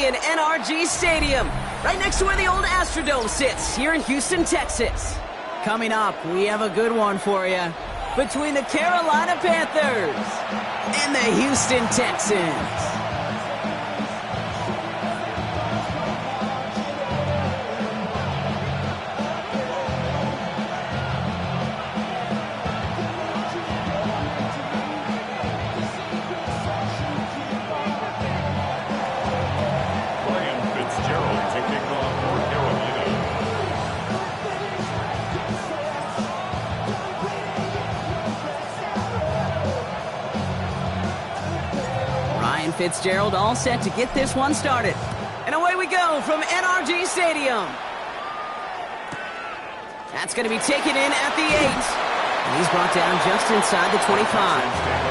in NRG Stadium, right next to where the old Astrodome sits, here in Houston, Texas. Coming up, we have a good one for you. Between the Carolina Panthers and the Houston Texans. Fitzgerald all set to get this one started. And away we go from NRG Stadium. That's going to be taken in at the 8. And he's brought down just inside the 25.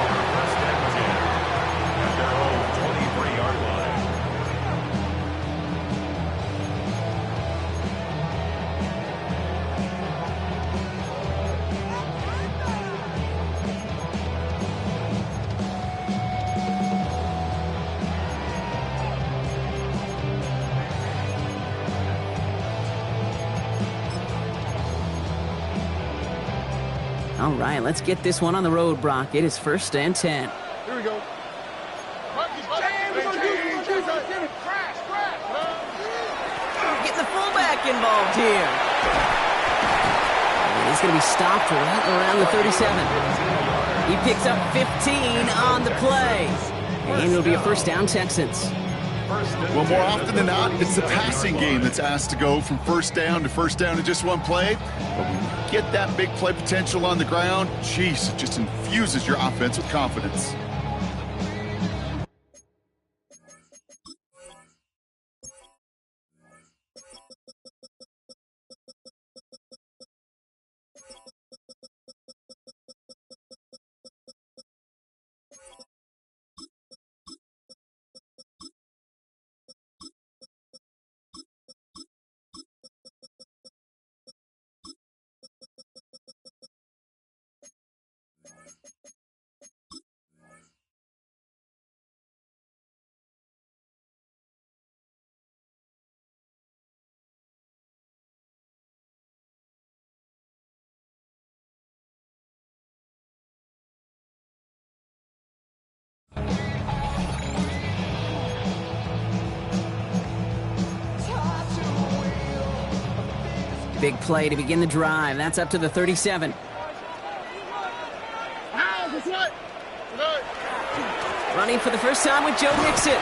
All right, let's get this one on the road, Brock. It is 1st and 10. Here we go. Getting the fullback involved here. And he's going to be stopped right around the 37. He picks up 15 on the play. And it'll be a 1st down, Texans. Well, more often than not, it's the passing game that's asked to go from 1st down to 1st down in just one play. But when you get that big play potential on the ground, geez, it just infuses your offense with confidence. Big play to begin the drive. That's up to the 37. Running for the first time with Joe Mixon.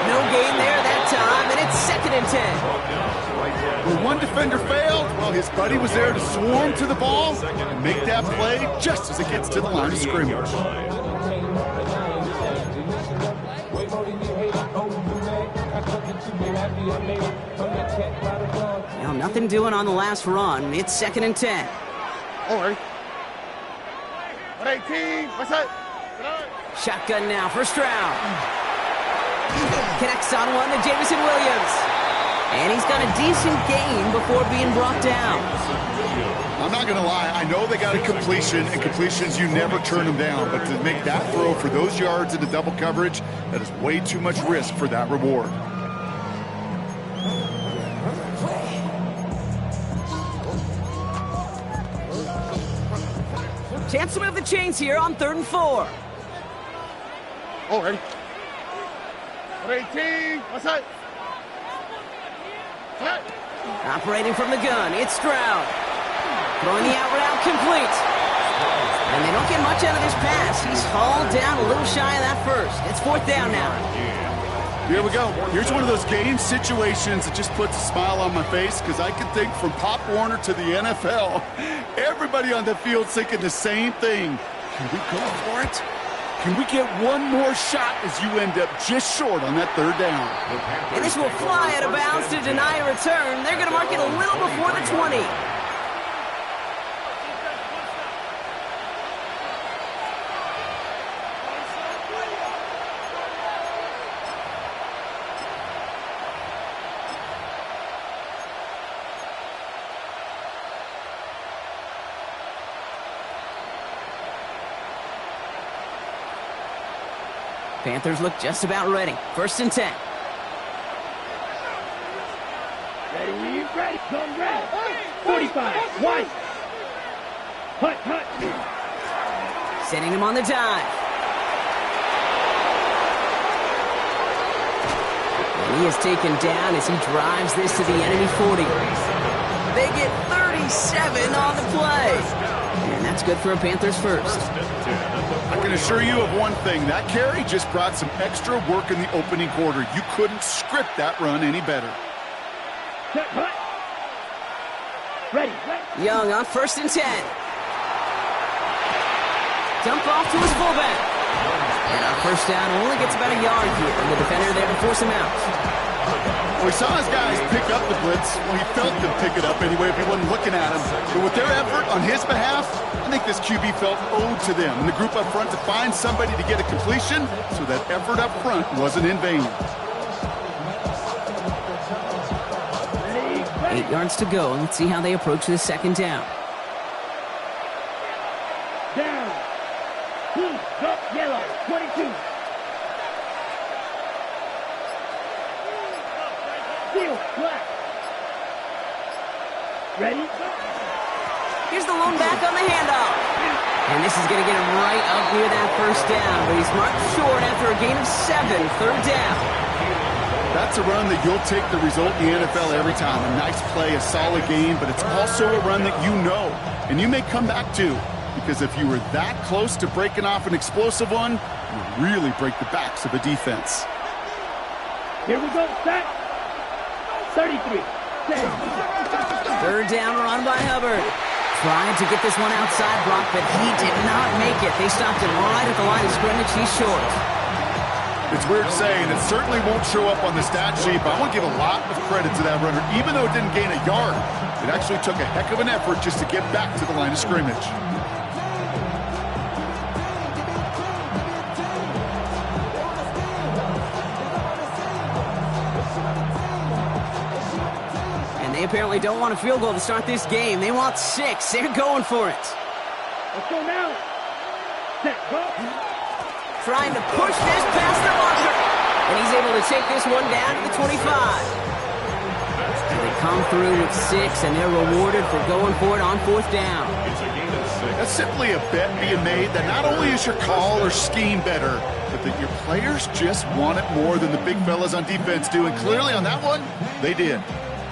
No gain there that time, and it's 2nd and 10. When one defender failed, well, his buddy was there to swarm to the ball and make that play just as it gets to the line of scrimmage. Now, nothing doing on the last run. It's 2nd and 10. All right. 118. What's that? Shotgun now for Stroud. Connects on one to Jameson Williams. And he's got a decent gain before being brought down. I'm not going to lie. I know they got a completion, and completions, you never turn them down. But to make that throw for those yards into double coverage, that is way too much risk for that reward. Chance to move the chains here on 3rd and 4. All right. 118. What's that? Operating from the gun, it's Stroud. Throwing the out route complete. And they don't get much out of this pass. He's hauled down a little shy of that first. It's 4th down now. Here we go. Here's one of those game situations that just puts a smile on my face, because I can think from Pop Warner to the NFL, everybody on the field's thinking the same thing. Can we go for it? Can we get one more shot as you end up just short on that 3rd down? And this will fly out of bounds to deny a return. They're going to mark it a little before the 20. Panthers look just about ready. 1st and 10. Ready, come ready. 45, white. Hut. Sending him on the dive. And he is taken down as he drives this to the enemy 40. They get 37 on the play. And that's good for a Panthers first. I can assure you of one thing. That carry just brought some extra work in the opening quarter. You couldn't script that run any better. Ready. Young on 1st and 10. Dump off to his fullback. And on 1st down, only gets about a yard here. And the defender there to force him out. Well, we saw his guys pick up the blitz. Well, he felt them pick it up anyway if he wasn't looking at him. But with their effort on his behalf, I think this QB felt owed to them and the group up front to find somebody to get a completion, so that effort up front wasn't in vain. 8 yards to go, and let's see how they approach this 2nd down. Down. Up yellow, 22. Deal, black. Ready? Here's the lone back on the handoff. And this is going to get him right up near that 1st down, but he's marked short after a gain of 7, 3rd down. That's a run that you'll take the result in the NFL every time. A nice play, a solid game, but it's also a run that you know, and you may come back to, because if you were that close to breaking off an explosive one, you really break the backs of a defense. Here we go, set. 33. 3rd down run by Hubbard. Tried to get this one outside Brock, but he did not make it. They stopped him right at the line of scrimmage. He's short. It's weird saying it certainly won't show up on the stat sheet, but I want to give a lot of credit to that runner. Even though it didn't gain a yard, it actually took a heck of an effort just to get back to the line of scrimmage. And they apparently don't want a field goal to start this game. They want 6. They're going for it. Let's go now. Set, go. Trying to push this past the marker. And he's able to take this one down to the 25. And they come through with 6, and they're rewarded for going for it on 4th down. That's simply a bet being made that not only is your call or scheme better, but that your players just want it more than the big fellas on defense do. And clearly on that one, they did.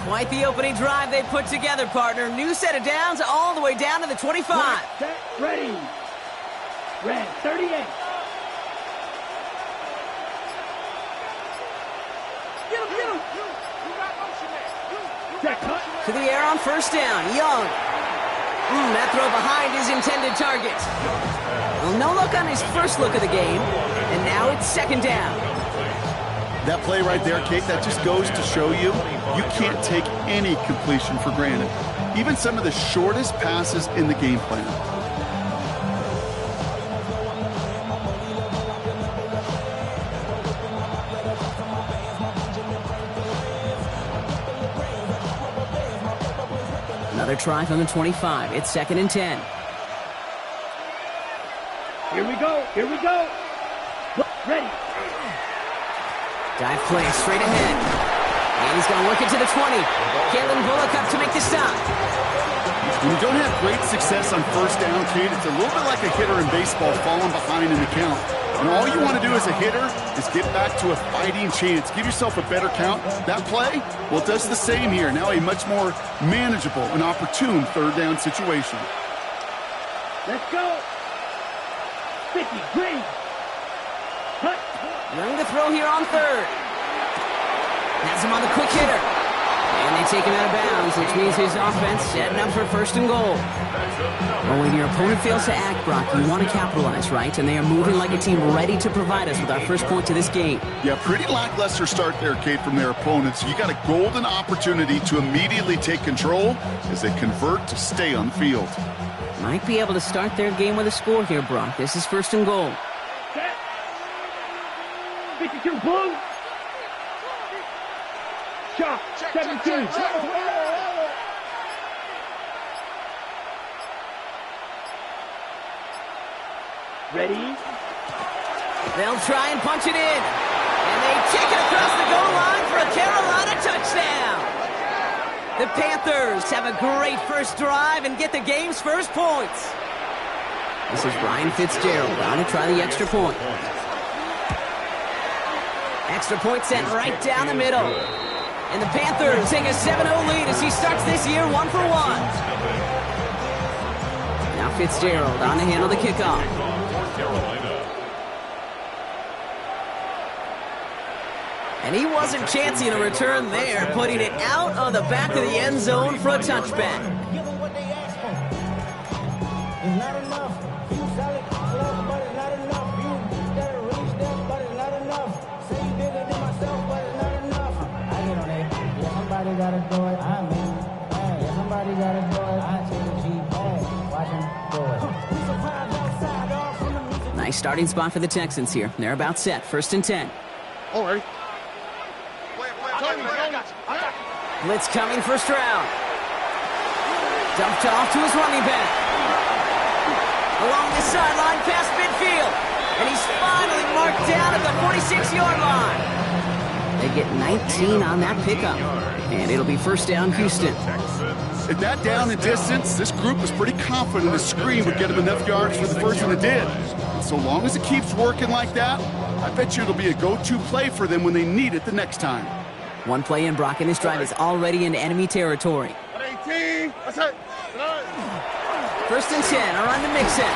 Quite the opening drive they put together, partner. New set of downs all the way down to the 25. Set, ready. Red, 38. To the air on 1st down. Young. That throw behind his intended target. Well, no look on his first look of the game. And now it's 2nd down. That play right there, Kate, that just goes to show you can't take any completion for granted. Even some of the shortest passes in the game plan. Another try from the 25. It's 2nd and 10. Here we go. Ready. Dive play straight ahead. And he's going to work it to the 20. Kalen Bullock up to make the stop. When you don't have great success on 1st down, Kate, it's a little bit like a hitter in baseball falling behind in the count. And all you want to do as a hitter is get back to a fighting chance. Give yourself a better count. That play, well, it does the same here. Now a much more manageable and opportune 3rd down situation. Let's go. 50, green. Cut. Young to throw here on 3rd. Has him on the quick hitter. And they take him out of bounds, which means his offense setting up for 1st and goal. Well, when your opponent fails to act, Brock, you want to capitalize, right? And they are moving like a team ready to provide us with our first point to this game. Yeah, pretty lackluster start there, Kate, from their opponents. You got a golden opportunity to immediately take control as they convert to stay on the field. Might be able to start their game with a score here, Brock. This is 1st and goal. Set. 52, blue. Shot, 17. Ready? They'll try and punch it in. And they take it across the goal line for a Carolina touchdown. The Panthers have a great first drive and get the game's first points. This is Ryan Fitzgerald on to try the extra point. Extra point sent right down the middle. And the Panthers take a 7-0 lead as he starts this year 1 for 1. Now Fitzgerald on to handle the kickoff. And he wasn't chancing a return there, putting it out of the back of the end zone for a touchback. Nice starting spot for the Texans here. They're about set. 1st and 10. All right. Blitz coming for Stroud. Dumped off to his running back. Along the sideline past midfield. And he's finally marked down at the 46-yard line. They get 19 on that pickup. And it'll be 1st down, Houston. At that down and distance, this group was pretty confident a screen would get them enough yards for the first one it did. And so long as it keeps working like that, I bet you it'll be a go-to play for them when they need it the next time. One play in, Brock, and this drive is already into enemy territory. 18. That's it. 1st and 10 are on to Mixon.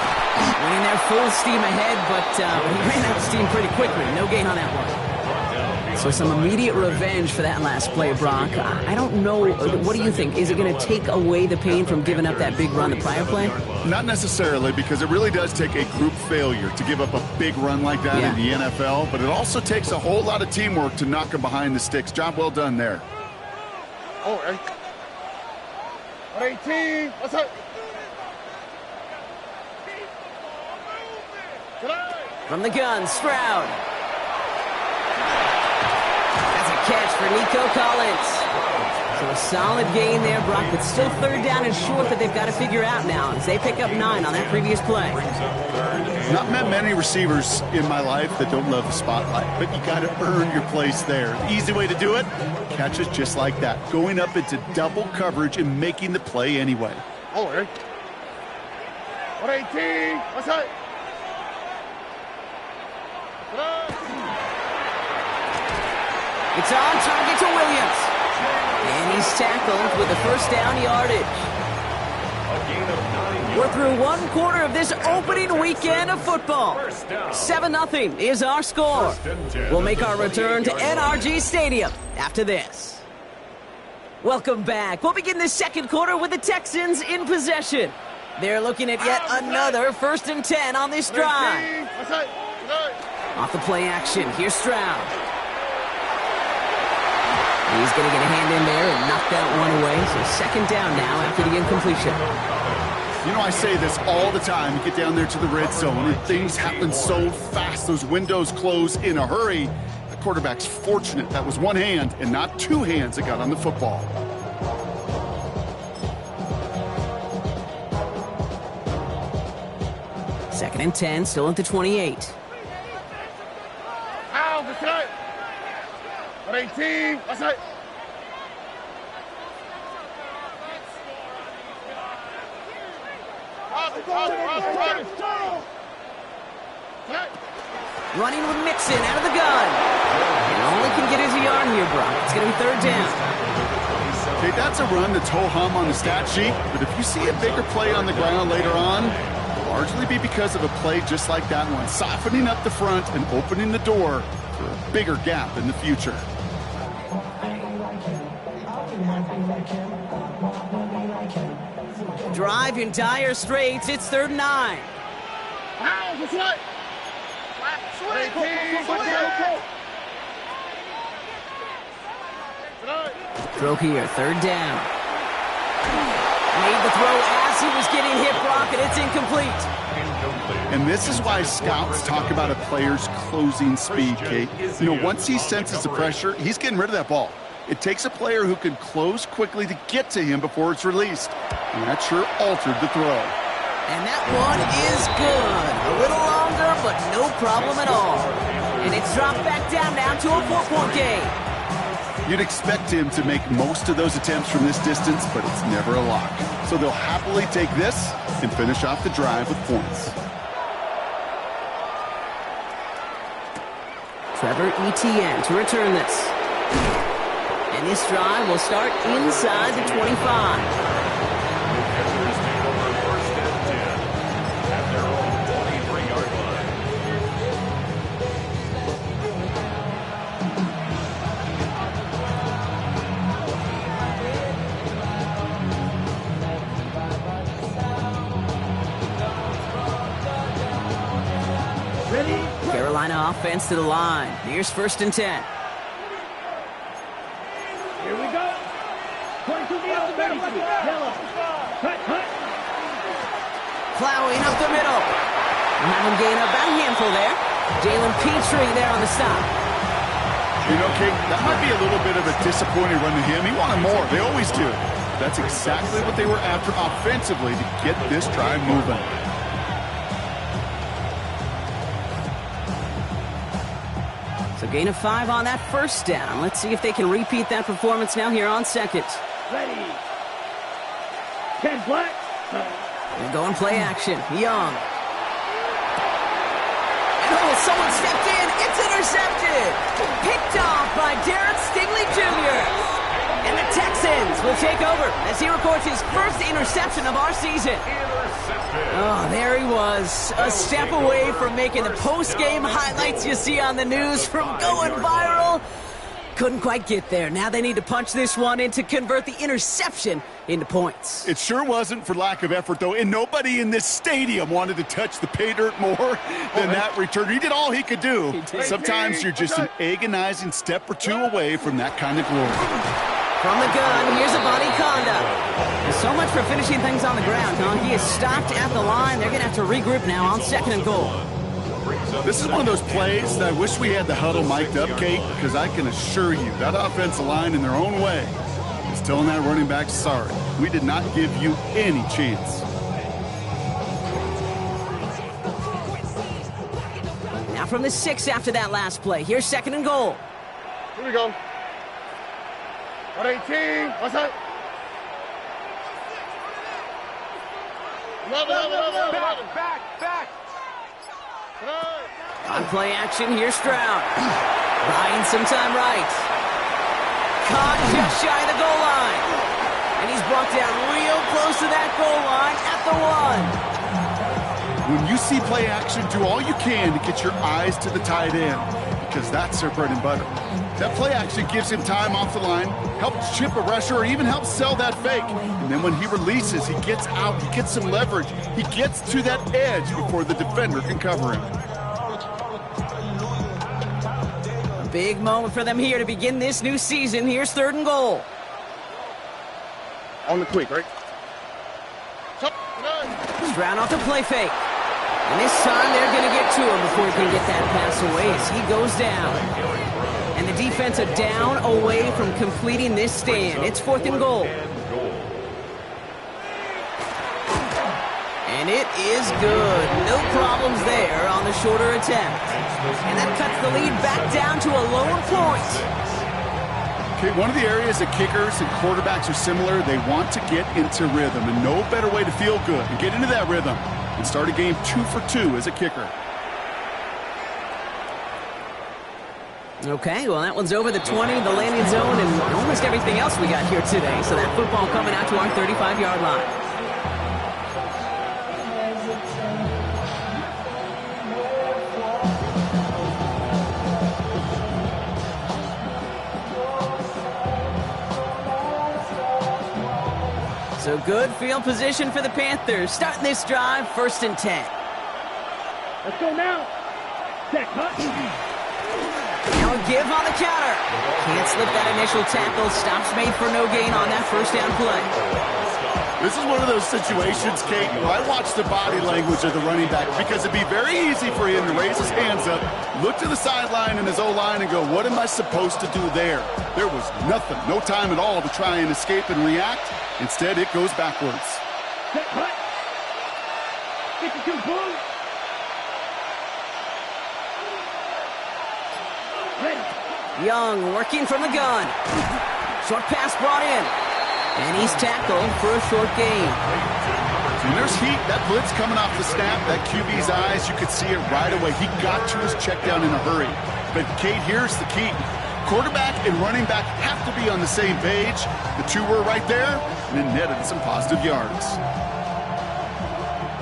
Winning their full steam ahead, but he ran out of steam pretty quickly. No gain on that one. So some immediate revenge for that last play, Brock. I don't know. What do you think? Is it going to take away the pain from giving up that big run the prior play? Not necessarily, because it really does take a group failure to give up a big run like that in the NFL, but it also takes a whole lot of teamwork to knock them behind the sticks. Job well done there. Oh, 18. What's up? From the gun, Stroud. That's a catch for Nico Collins. So a solid gain there, Brock, but still 3rd down and short that they've got to figure out now as they pick up 9 on that previous play. Not met many receivers in my life that don't love the spotlight, but you got to earn your place there. The easy way to do it, catches just like that, going up into double coverage and making the play anyway. Oh, 118. What's up? It's on target to Williams. And he's tackled with the 1st down yardage. We're through 1 quarter of this opening weekend of football. 7-0 is our score. We'll make our return to NRG Stadium after this. Welcome back. We'll begin the 2nd quarter with the Texans in possession. They're looking at yet another 1st and 10 on this drive. Off the play action, here's Stroud. He's going to get a hand in there and knock that one away. So 2nd down now after the incompletion. You know, I say this all the time. You get down there to the red zone and things happen so fast. Those windows close in a hurry. The quarterback's fortunate that was one hand and not 2 hands that got on the football. Second and 10, still at the 28. 18. What's up? Running with Mixon out of the gun. And only can get his yard here, Brock. It's going to be 3rd down. Okay, that's a run that's ho-hum on the stat sheet, but if you see a bigger play on the ground later on, it'll largely be because of a play just like that one, softening up the front and opening the door for a bigger gap in the future. Drive in dire straits. It's 3rd and 9. Throw here, 3rd down. Made the throw as he was getting hit, Brock, and it's incomplete. And this is why scouts talk about a player's closing speed, Kate. You know, once he senses the pressure, he's getting rid of that ball. It takes a player who can close quickly to get to him before it's released. And that sure altered the throw. And that one is good. A little longer, but no problem at all. And it's dropped back down now to a 4-point game. You'd expect him to make most of those attempts from this distance, but it's never a lock. So they'll happily take this and finish off the drive with points. Trevor Etienne to return this. And this drive will start inside the 25. Carolina offense to the line. Here's 1st and 10. Here we go. 22 yellow. Cut. Plowing up the middle. We'll have him gain about a handful there. Jalen Petrie there on the stop. You know, Kate, that might be a little bit of a disappointing run to him. He wanted more. They always do. That's exactly what they were after offensively to get this drive moving. So gain of 5 on that 1st down. Let's see if they can repeat that performance now here on 2nd. Ready. 10 black. They're going play action. Young. And someone stepped in. It's intercepted. Picked off by Derek Stingley Jr. And the Texans will take over as he records his 1st interception of our season. Oh, there he was, a step away from making the post-game highlights you see on the news from going viral. Couldn't quite get there. Now they need to punch this one in to convert the interception into points. It sure wasn't for lack of effort, though, and nobody in this stadium wanted to touch the pay dirt more than that returner. He did all he could do. Sometimes you're just an agonizing step or two away from that kind of glory. From the gun, here's a body conduct. So much for finishing things on the ground, huh? He is stopped at the line. They're going to have to regroup now on 2nd and goal. This is one of those plays that I wish we had the huddle mic'd up, Kate, because I can assure you that offensive line in their own way is telling that running back, sorry, we did not give you any chance. Now from the 6 after that last play. Here's 2nd and goal. Here we go. 118. What's that? Back. On play action, here's Stroud. Buying some time right. Caught just shy of the goal line. And he's brought down real close to that goal line at the 1. When you see play action, do all you can to get your eyes to the tight end, because that's their bread and butter. That play action gives him time off the line, helps chip a rusher, or even helps sell that fake. And then when he releases, he gets out, he gets some leverage. He gets to that edge before the defender can cover him. A big moment for them here to begin this new season. Here's 3rd and goal. On the quick, right? Stroud off the play fake. And this time they're going to get to him before he can get that pass away as he goes down. And the defense are down away from completing this stand. It's 4th and goal. And it is good. No problems there on the shorter attempt. And that cuts the lead back down to a lone point. Okay, one of the areas that kickers and quarterbacks are similar, they want to get into rhythm. And no better way to feel good and get into that rhythm and start a game 2 for 2 as a kicker. Okay, well, that one's over the 20, the landing zone, and almost everything else we got here today. So that football coming out to our 35-yard line. So good field position for the Panthers. Starting this drive, 1st and 10. Let's go now. Check, hut. Now a give on the counter. Can't slip that initial tackle. Stops made for no gain on that 1st down play. This is one of those situations, Kate, where I watch the body language of the running back, because it'd be very easy for him to raise his hands up, look to the sideline and his O-line and go, what am I supposed to do there? There was nothing, no time at all to try and escape and react. Instead, it goes backwards. 52 blue. Ready. Young working from the gun. Short pass brought in. And he's tackled for a short gain. And there's heat. That blitz coming off the snap. That QB's eyes, you could see it right away. He got to his check down in a hurry. But, Kate, here's the key. Quarterback and running back have to be on the same page. The two were right there, and it netted some positive yards.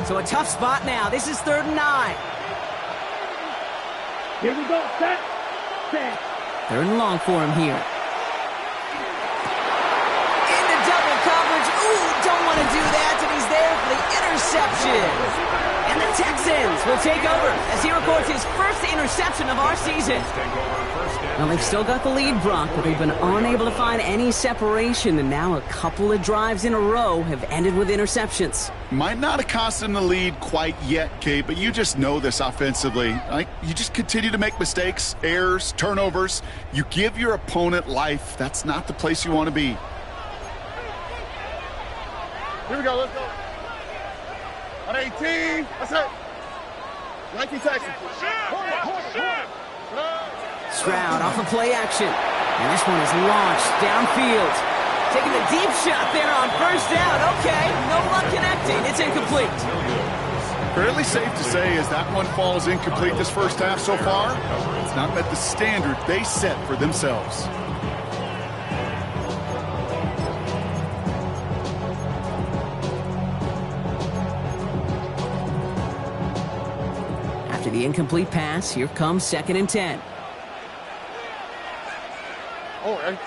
So a tough spot now. This is 3rd and 9. Here we go. Set. 3rd and long for him here. Into double coverage. Ooh, don't want to do that, and he's there for the interception. And the Texans will take over as he records his first interception of our season. Well, they've still got the lead, Brock, but they've been unable to find any separation, and now a couple of drives in a row have ended with interceptions. Might not have cost them the lead quite yet, Kate, but you just know this offensively. You just continue to make mistakes, errors, turnovers. You give your opponent life. That's not the place you want to be. Here we go, let's go. On 18, that's it. 19 Texans. Stroud off of play action. And this one is launched downfield. Taking the deep shot there on 1st down. Okay, no luck connecting. It's incomplete. Fairly safe to say as that one falls incomplete this first half so far, it's not met the standard they set for themselves. After the incomplete pass, here comes 2nd and 10. Oh, hey.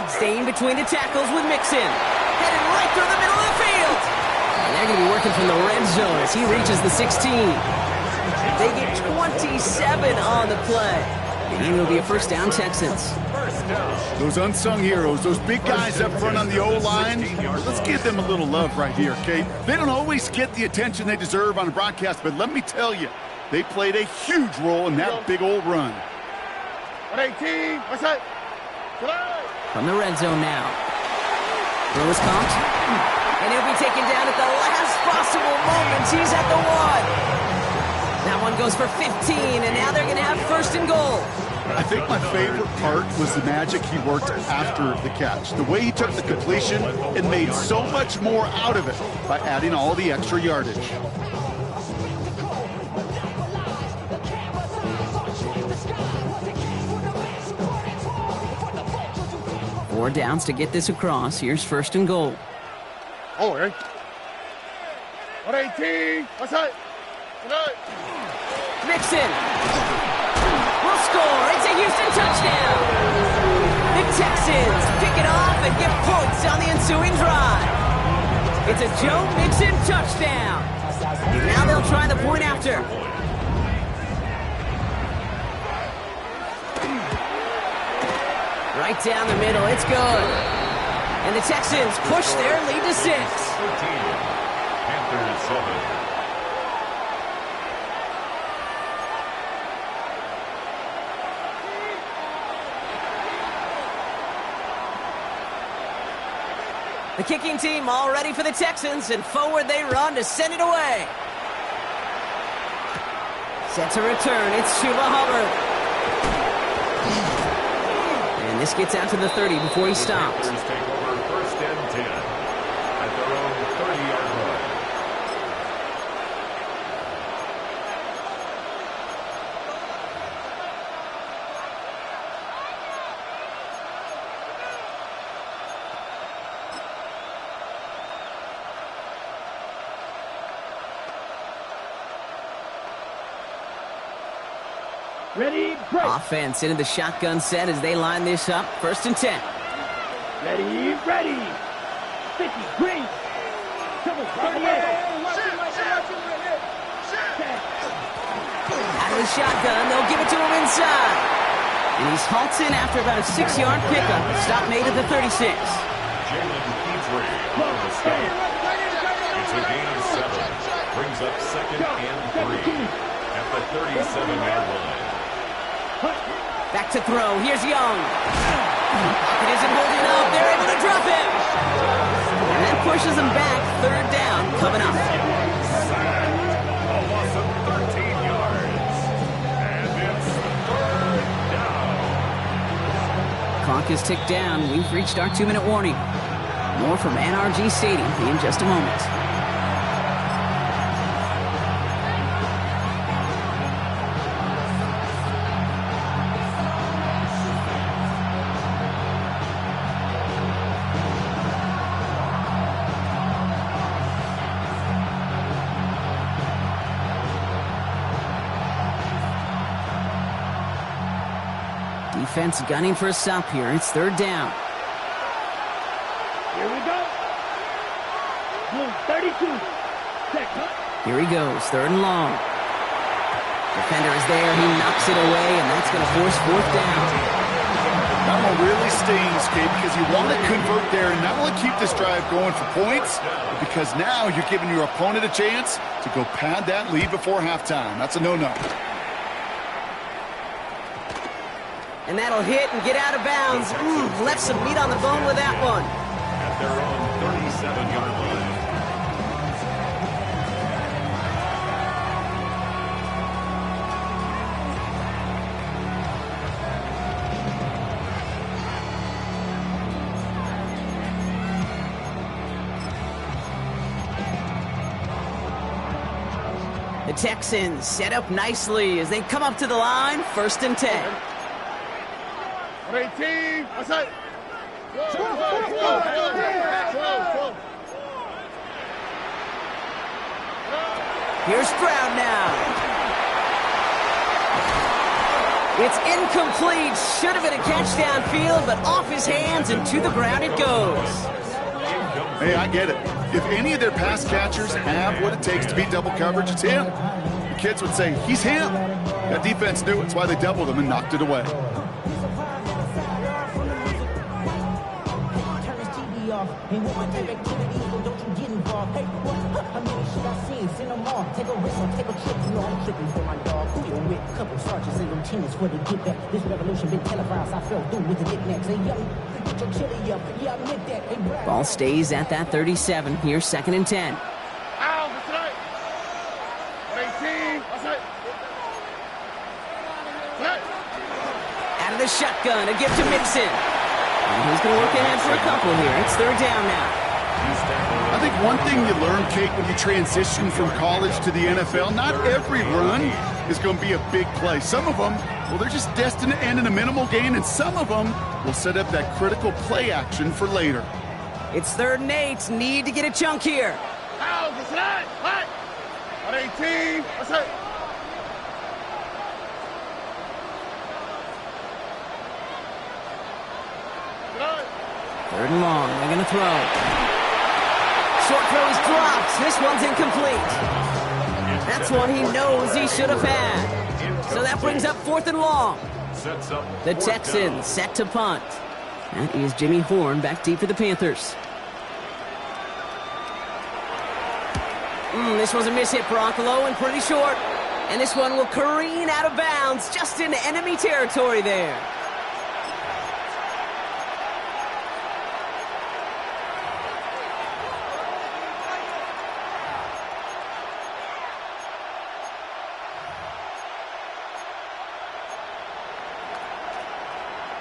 Staying between the tackles with Mixon. Headed right through the middle of the field. And they're going to be working from the red zone as he reaches the 16. They get 27 on the play. And it'll be a 1st down Texans. Those unsung heroes, those big guys up front on the O-line, let's give them a little love right here, Kate. They don't always get the attention they deserve on a broadcast, but let me tell you, they played a huge role in that big old run. 18, what's that? From the red zone now. Throw is caught. And he'll be taken down at the last possible moment. He's at the 1. That one goes for 15, and now they're going to have 1st and goal. I think my favorite part was the magic he worked after the catch. The way he took the completion and made so much more out of it by adding all the extra yardage. Four downs to get this across. Here's 1st and goal. Oh, hey. 118, what's that? Mixon will score. It's a Houston touchdown. The Texans pick it off and get points on the ensuing drive. It's a Joe Mixon touchdown. And now they'll try the point after. Right down the middle. It's good. And the Texans push their lead to 6. 13. Panthers 7. The kicking team all ready for the Texans, and forward they run to send it away. Set to return. It's Chuba Hubbard. And this gets out to the 30 before he stopped. Panthers take over 1st and 10 at their own 30-yard line. Ready, break. Offense into the shotgun set as they line this up. 1st and 10. Ready, ready. 50, green. Double 38. Out of the shotgun, they'll give it to him inside. And he's halted after about a 6-yard pickup. Stop made at the 36. Jalen Petrie on the stop. It's a gain of 7. Brings up 2nd and 3 at the 37-yard line. Back to throw. Here's Young. It isn't holding up. They're able to drop him. And that pushes them back. Third down coming up. A loss of 13 yards. And it's third down. Clock is ticked down. We've reached our 2-minute warning. More from NRG Stadium in just a moment. Defense gunning for a stop here. It's third down. Here we go. Blue 32. Second. Here he goes, third and long. Defender is there. He knocks it away, and that's going to force fourth down. That one really stings, Gabe, because you want to convert there and not only keep this drive going for points, but because now you're giving your opponent a chance to go pad that lead before halftime. That's a no-no. And that'll hit and get out of bounds. Left some meat on the bone with that one. At their own 37-yard line. The Texans set up nicely as they come up to the line, 1st and 10. 18. That's it. Here's Stroud now. It's incomplete. Should have been a catch downfield, but off his hands and to the ground it goes. Hey, I get it. If any of their pass catchers have what it takes to beat double coverage, it's him. The kids would say, he's him. That defense knew it. It's why they doubled him and knocked it away. And what my type activities, but don't you get involved? Hey, what? How many shit I seen? Send them all. Take a risk or take a trip. You know I'm tripping for my dog. Who you with? Couple sergeants and lieutenants for the get back. This revolution been televised. I fell through with the knickknacks. Hey, young, get your chili up. Yeah, I meant that. Hey, Brad. Ball stays at that 37. Here's 2nd and 10. Ow, that's right. 18. That's it. Out of the shotgun, a gift to Mixon. And he's going to look ahead for a couple here. It's third down now. I think one thing you learn, Kate, when you transition from college to the NFL, not every run is going to be a big play. Some of them, well, they're just destined to end in a minimal gain, and some of them will set up that critical play action for later. It's 3rd and 8. Need to get a chunk here. Ow, that's right. What? 18. That's it. Third and long. They're going to throw. Short throw is dropped. This one's incomplete. That's one he knows he should have had. So that brings up 4th and long. The Texans set to punt. That is Jimmy Horn back deep for the Panthers. This was a miss-hit, Bronco, low and pretty short. And this one will careen out of bounds just into enemy territory there.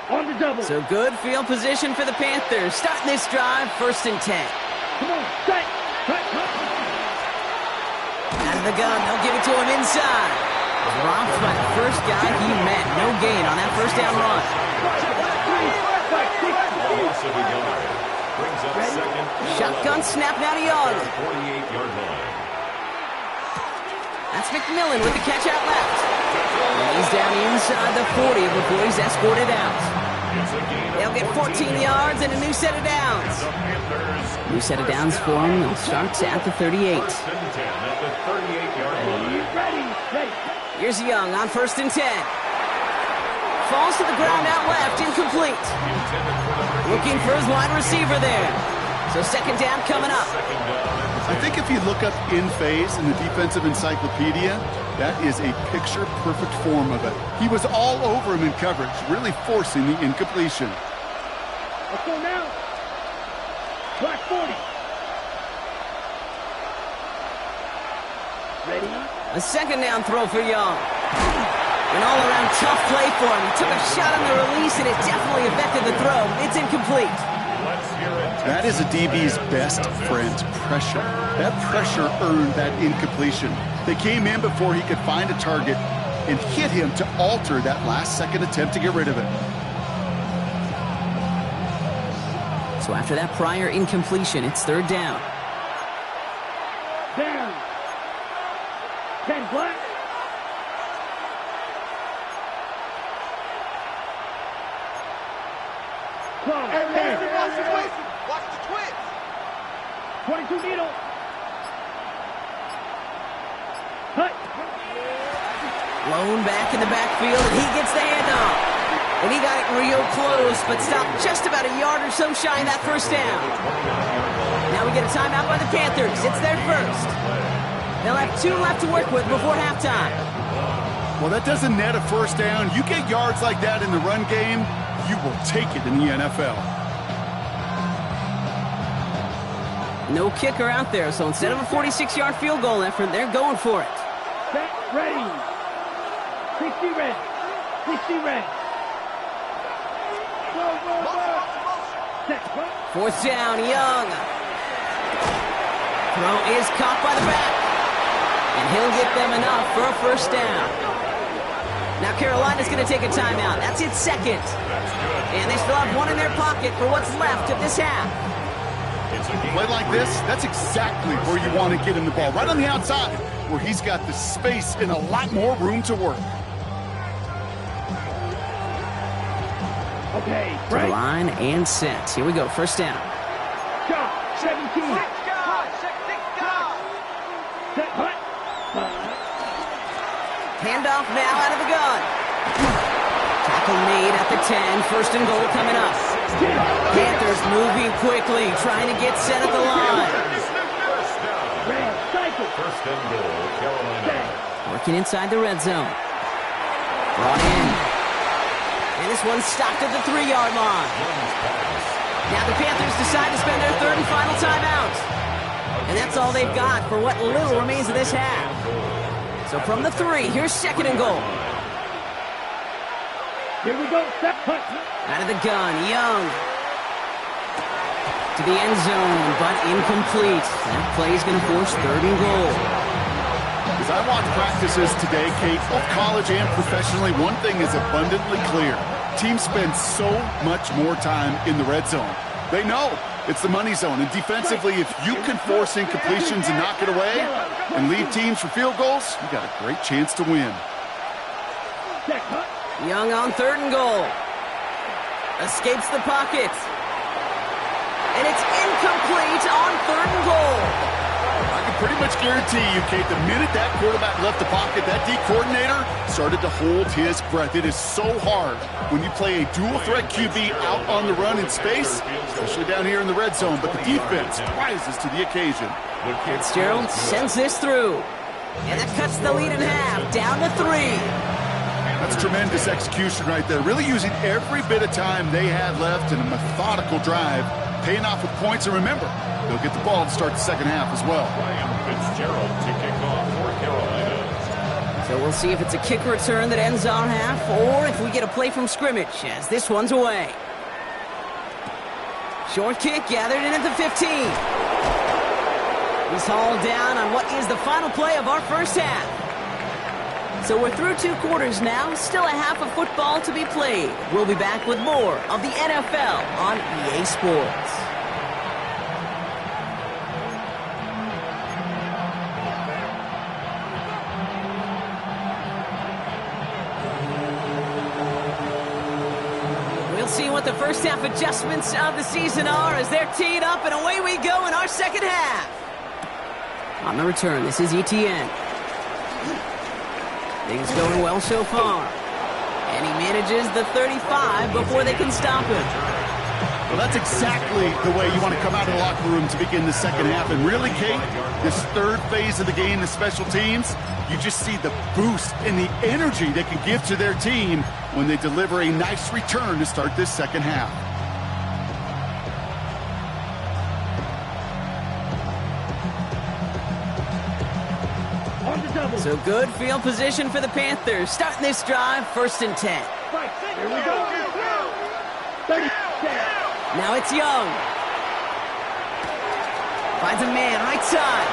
On the double. So good field position for the Panthers. Starting this drive, 1st and 10. Come on, set. Out of the gun, they'll give it to him inside. Dropped by the first guy he met. No gain on that 1st down run. Loss of a yard. Brings up 2nd. Shotgun snap now to Young. 48-yard line. That's McMillan with the catch out left. And he's down inside the 40 before he's escorted out. They'll get 14 yards and a new set of downs. New set of downs for him. They'll start at the 38. Here's Young on 1st and 10. Falls to the ground out left, incomplete. Looking for his wide receiver there. So 2nd down coming up. I think if you look up in phase in the defensive encyclopedia, that is a picture-perfect form of it. He was all over him in coverage, really forcing the incompletion. Let's go now. Black 40. A second down throw for Young. An all-around tough play for him. He took a shot on the release, and it definitely affected the throw. It's incomplete. That is a DB's best friend, pressure. That pressure earned that incompletion. They came in before he could find a target and hit him to alter that last-second attempt to get rid of it. So after that prior incompletion, it's third down. Down. 10 black. Hey, watch the twist. Watch the twist. 22 needle. Hut. Blown back in the backfield, and he gets the handoff. And he got it real close, but stopped just about a yard or so shy of that first down. Now we get a timeout by the Panthers. It's their first. They'll have 2 left to work with before halftime. Well, that doesn't net a first down. You get yards like that in the run game, you will take it in the NFL. No kicker out there, so instead of a 46-yard field goal effort, they're going for it. Set, ready. 60 red. 60 red. Set, go. Fourth down, Young. Throw is caught by the back. And he'll get them enough for a first down. Now Carolina's going to take a timeout. That's its second. And they still have 1 in their pocket for what's left of this half. Play like this, that's exactly where you want to get him the ball. Right on the outside, where he's got the space and a lot more room to work. Okay, To the line and set. Here we go, first down. Shot, 17. Set, hut. Handoff now out of the gun. Tackle made at the 10. First and goal coming up. Panthers moving quickly, trying to get set at the line. Red, cycle. First and goal, Carolina. Working inside the red zone. Brought in. And this one's stopped at the 3-yard line. Now the Panthers decide to spend their third and final timeout. And that's all they've got for what little remains of this half. So from the 3, here's second and goal. Here we go, set, hut. Out of the gun, Young. To the end zone, but incomplete. That play's going to force third and goal. As I watch practices today, Kate, both college and professionally, one thing is abundantly clear. Teams spend so much more time in the red zone. They know it's the money zone. And defensively, if you can force incompletions and knock it away and leave teams for field goals, you got a great chance to win. Set, hut. Young on third and goal. Escapes the pocket. And it's incomplete on third and goal. I can pretty much guarantee you, Kate, the minute that quarterback left the pocket, that D coordinator started to hold his breath. It is so hard when you play a dual-threat QB out on the run in space, especially down here in the red zone, but the defense rises to the occasion. Fitzgerald sends this through. And that cuts the lead in half, down to 3. That's tremendous execution right there. Really using every bit of time they had left in a methodical drive, paying off with points. And remember, they'll get the ball to start the second half as well. Fitzgerald to kick off for Carolina. So we'll see if it's a kick return that ends our half, or if we get a play from scrimmage, as this one's away. Short kick gathered in at the 15. He's hauled down on what is the final play of our first half. So we're through 2 quarters now, still a half of football to be played. We'll be back with more of the NFL on EA Sports. We'll see what the first half adjustments of the season are as they're teed up, and away we go in our second half. On the return, this is ETN. Things going well so far. And he manages the 35 before they can stop him. Well, that's exactly the way you want to come out of the locker room to begin the second half. And really, Kate, this third phase of the game, the special teams, you just see the boost and the energy they can give to their team when they deliver a nice return to start this second half. On the double. So good field position for the Panthers. Starting this drive, 1st and 10. Right, here we go. 30 seconds. Now it's Young. Finds a man right side.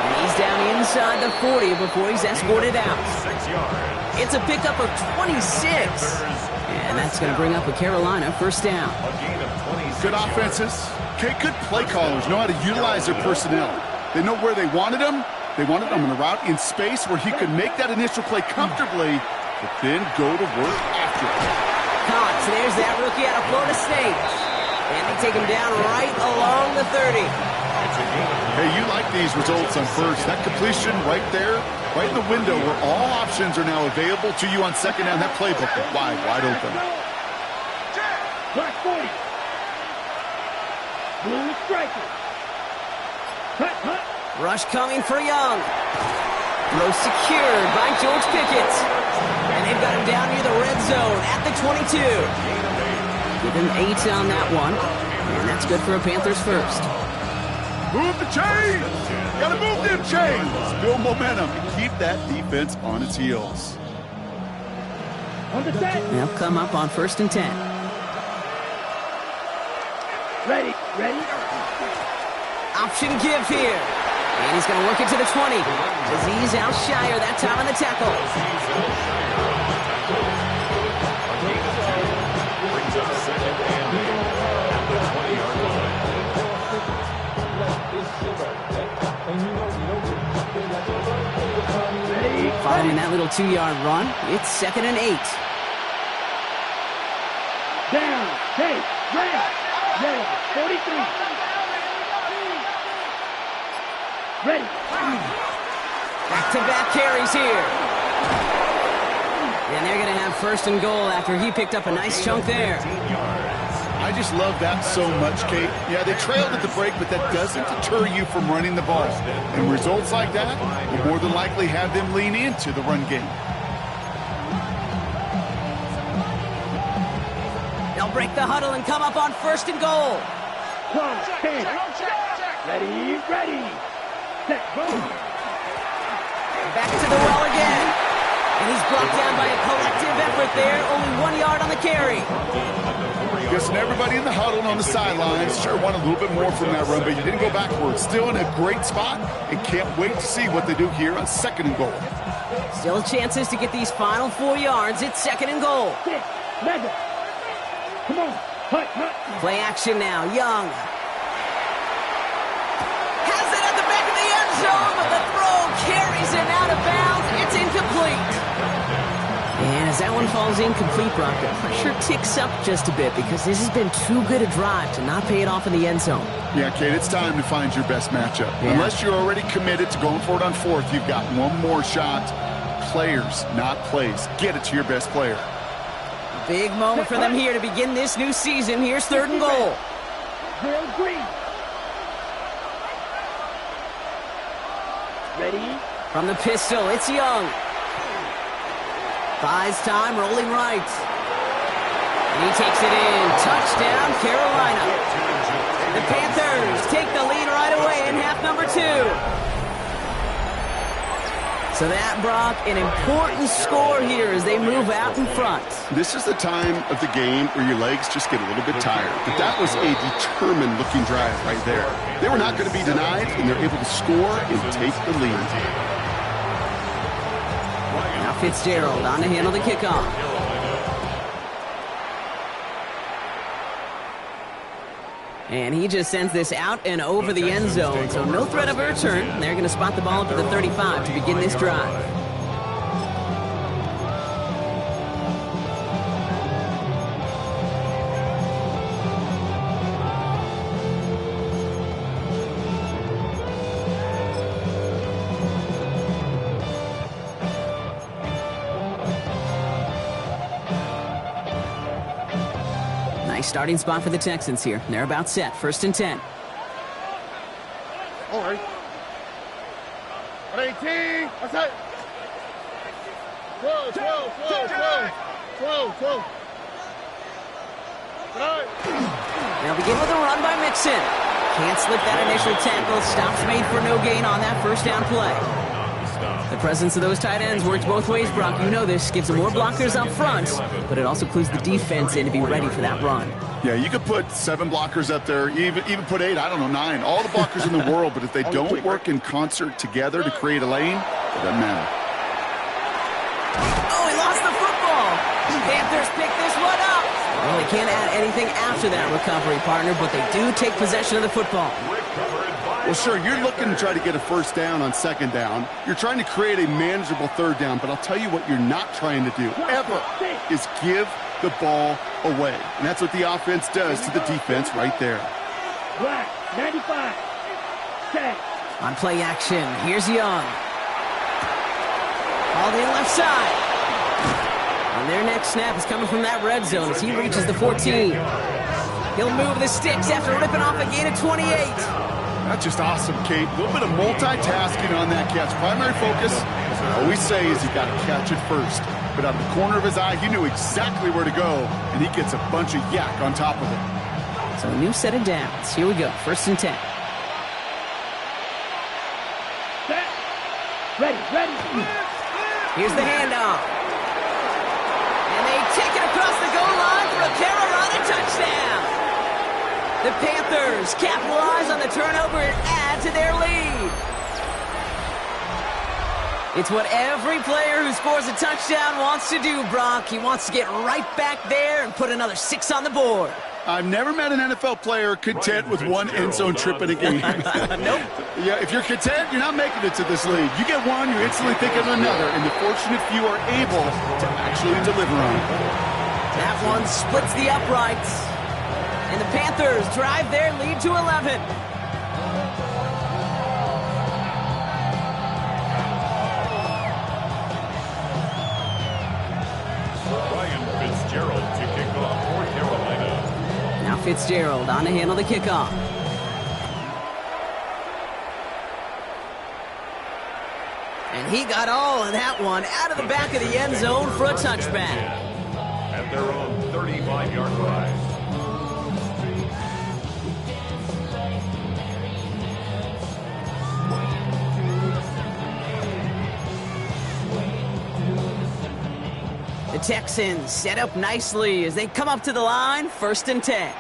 And he's down inside the 40 before he's escorted out. 6 yards. It's a pickup of 26. And that's going to bring up a Carolina 1st down. A gain of 26 Good offenses. Okay, good play callers know how to utilize their personnel. They know where they wanted him. They wanted him on a route in space where he could make that initial play comfortably, but then go to work after it. Cox, there's that rookie out of Florida State. And they take him down right along the 30. Hey, you like these results on 1st. That completion right there, right in the window where all options are now available to you on 2nd down. That playbook is wide open. Black 40. Blue striker. Cut, cut. Rush coming for Young. Throw secured by George Pickett. And they've got him down near the red zone at the 22. Give him 8 on that one. And that's good for a Panthers 1st. Move the chains! Gotta move them chains! Build momentum and keep that defense on its heels. On the set. They'll come up on 1st and 10. Ready, ready. Option give here. And he's going to work it to the 20. Aziz Al-Shire that time on the tackle. Brings up 2nd and 8 at the 20-yard line. Following that little 2-yard run, it's 2nd and 8. Down, take, red, 43. Ready. Back-to-back carries here. And they're going to have 1st and goal after he picked up a nice chunk there. I just love that so much, Kate. Yeah, they trailed at the break, but that doesn't deter you from running the ball. And results like that will more than likely have them lean into the run game. They'll break the huddle and come up on 1st and goal. Clock, 10. Ready, ready. Set, go. Back to the well again. And he's brought down by a collective effort there. Only 1 yard on the carry. Guessing everybody in the huddle and on the sidelines sure want a little bit more from that run, but you didn't go backwards. Still in a great spot and can't wait to see what they do here on 2nd and goal. Still chances to get these final 4 yards. It's 2nd and goal. Six, mega. Come on, hut, hut. Play action now. Young. Has it at the back of the end zone, but the throw carries him out of bounds. It's incomplete. And as that one falls incomplete, Brock, the pressure ticks up just a bit because this has been too good a drive to not pay it off in the end zone. Yeah, Kate, it's time to find your best matchup. Yeah. Unless you're already committed to going for it on 4th, you've got one more shot. Players, not plays. Get it to your best player. Big moment for them here to begin this new season. Here's 3rd and goal. Drill green. Ready. From the pistol, it's Young. Buys time, rolling right. And he takes it in. Touchdown, Carolina. The Panthers take the lead right away in half number 2. So that, Brock, an important score here as they move out in front. This is the time of the game where your legs just get a little bit tired. But that was a determined-looking drive right there. They were not going to be denied, and they're able to score and take the lead. Now Fitzgerald on to handle the kickoff. And he just sends this out and over the end zone, so no threat of a return. They're going to spot the ball up to the 35 to begin this drive. Nice starting spot for the Texans here. They're about set. 1st and 10. All right. 18. That's it. 12. They'll begin with a run by Mixon. Can't slip that initial tackle. Stops made for no gain on that 1st down play. Stop. The presence of those tight ends works both ways, Brock. You know this. Gives them more blockers up front, but it also clues the defense in to be ready for that run. Yeah, you could put 7 blockers up there, even put 8, I don't know, 9. All the blockers in the world, but if they don't work in concert together to create a lane, it doesn't matter. Oh, he lost the football. Panthers pick this one up. Well, they can't add anything after that recovery, partner, but they do take possession of the football. Well, sure, you're looking to try to get a first down on second down. You're trying to create a manageable third down, but I'll tell you what you're not trying to do, ever, is give the ball away. And that's what the offense does to the defense right there. Black, 95. Tag. On play action, here's Young. All the left side. And their next snap is coming from that red zone as he reaches the 14. He'll move the sticks after ripping off a gain of 28. That's just awesome, Kate. A little bit of multitasking on that catch. Primary focus, as I always say, is you got to catch it first. But out of the corner of his eye, he knew exactly where to go, and he gets a bunch of yak on top of it. So a new set of downs. Here we go, 1st and 10. Ready. Here's the handoff. And they take it across the goal line for a Carolina touchdown. The Panthers capitalize on the turnover and add to their lead. It's what every player who scores a touchdown wants to do, Brock. He wants to get right back there and put another 6 on the board. I've never met an NFL player content with one end zone trip in a game. Nope. Yeah, if you're content, you're not making it to this league. You get one, you're instantly thinking of another, and the fortunate few are able to actually deliver on it. That one splits the uprights. And the Panthers drive their lead to 11. Ryan Fitzgerald to kick off for Carolina. Now Fitzgerald on to handle the kickoff. And he got all of that one out of the back of the end zone for a touchback. At their own 35-yard line. The Texans set up nicely as they come up to the line, 1st and 10.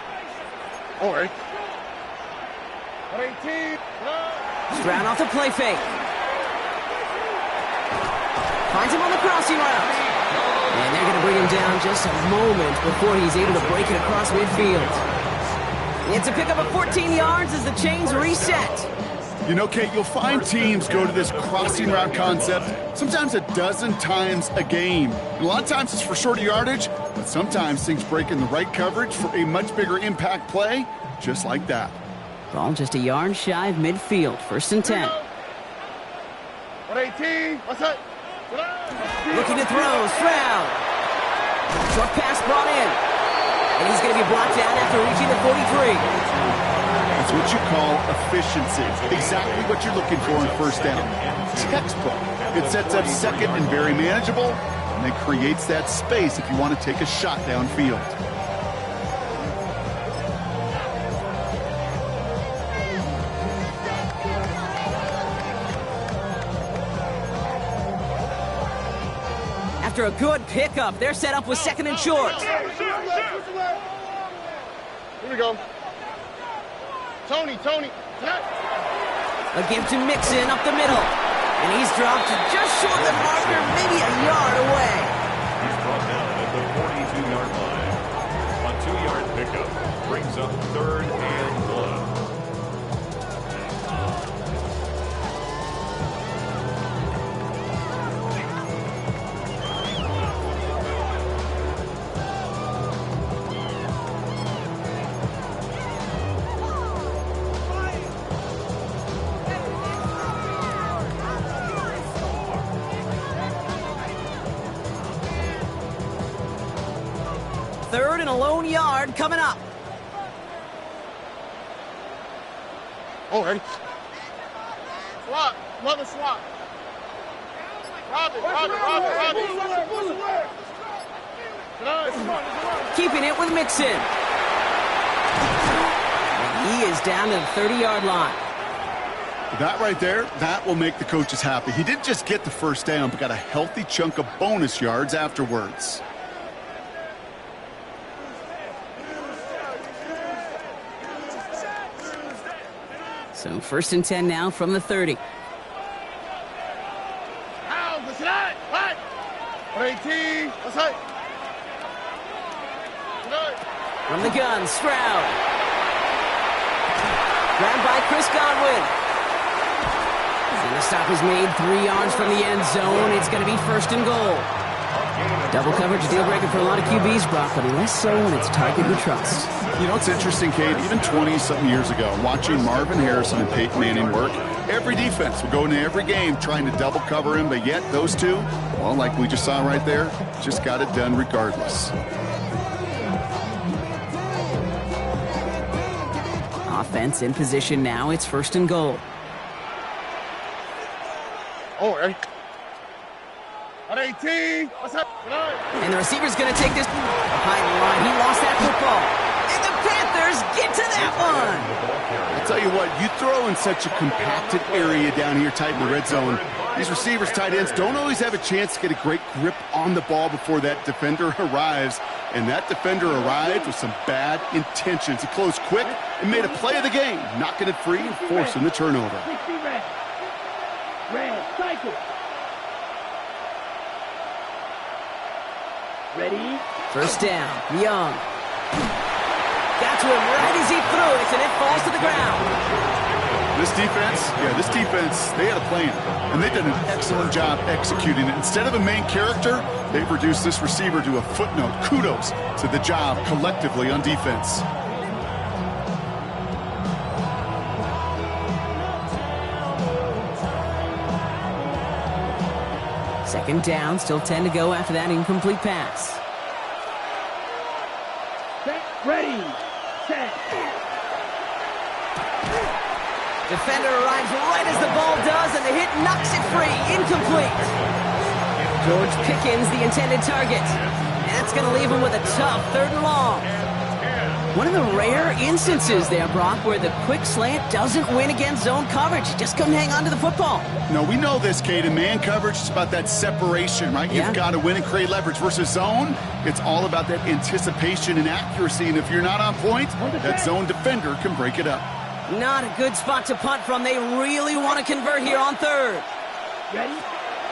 All right. 18. Stroud off the play fake. Finds him on the crossing route. And they're going to bring him down just a moment before he's able to break it across midfield. It's a pickup of 14 yards as the chains reset. You know, Kate, you'll find teams go to this crossing route concept sometimes a dozen times a game. And a lot of times it's for shorter yardage, but sometimes things break in the right coverage for a much bigger impact play, just like that. Ball just a yard shy of midfield, 1st and 10. 18. What's up? Looking to throw, Stroud. Short pass brought in. And he's going to be brought down after reaching the 43. That's what you call efficiency. Exactly what you're looking for in 1st down. Textbook. It sets up 2nd and very manageable, and it creates that space if you want to take a shot downfield. After a good pickup, they're set up with 2nd and short. Here we go. Tony. A give to Mixon up the middle. And he's dropped just short of the marker, maybe a yard away. He's brought down at the 42-yard line. A 2-yard pickup brings up 3rd and 1. Third and a lone yard coming up. All right. Swap. Another swap. Rob it. Keeping it with Mixon. And he is down to the 30-yard line. That right there, that will make the coaches happy. He didn't just get the first down, but got a healthy chunk of bonus yards afterwards. So 1st and 10 now from the 30. From the gun, Stroud. Grabbed by Chris Godwin. And the stop is made 3 yards from the end zone. It's going to be 1st and goal. Double coverage, a deal breaker for a lot of QBs, Brock, but less so when it's target we trust. You know, it's interesting, Kate, even 20-something years ago, watching Marvin Harrison and Peyton Manning work, every defense would go into every game trying to double cover him, but yet those two, well, like we just saw right there, just got it done regardless. Offense in position now. It's 1st and goal. Oh, right. On 18. What's up? And the receiver's going to take this behind the line. He lost that football. And the Panthers get to that one. I'll tell you what, you throw in such a compacted area down here tight in the red zone, these receivers, tight ends, don't always have a chance to get a great grip on the ball before that defender arrives. And that defender arrived with some bad intentions. He closed quick and made a play of the game, knocking it free and forcing the turnover. Red, cycle. Ready? 1st down, Young. Got to him right as he threw it, and it falls to the ground. This defense, they had a plan, and they've done an excellent job executing it. Instead of a main character, they've reduced this receiver to a footnote. Kudos to the job collectively on defense. Second down, still 10 to go after that incomplete pass. Ready, set. Defender arrives right as the ball does, and the hit knocks it free. Incomplete. George Pickens, the intended target. And that's going to leave him with a tough 3rd and long. One of the rare instances there, Brock, where the quick slant doesn't win against zone coverage. You just couldn't hang on to the football. No, we know this, Kate. In man coverage, it's about that separation, right? Yeah. You've got to win and create leverage versus zone. It's all about that anticipation and accuracy. And if you're not on point, that zone defender can break it up. Not a good spot to punt from. They really want to convert here on 3rd. Ready?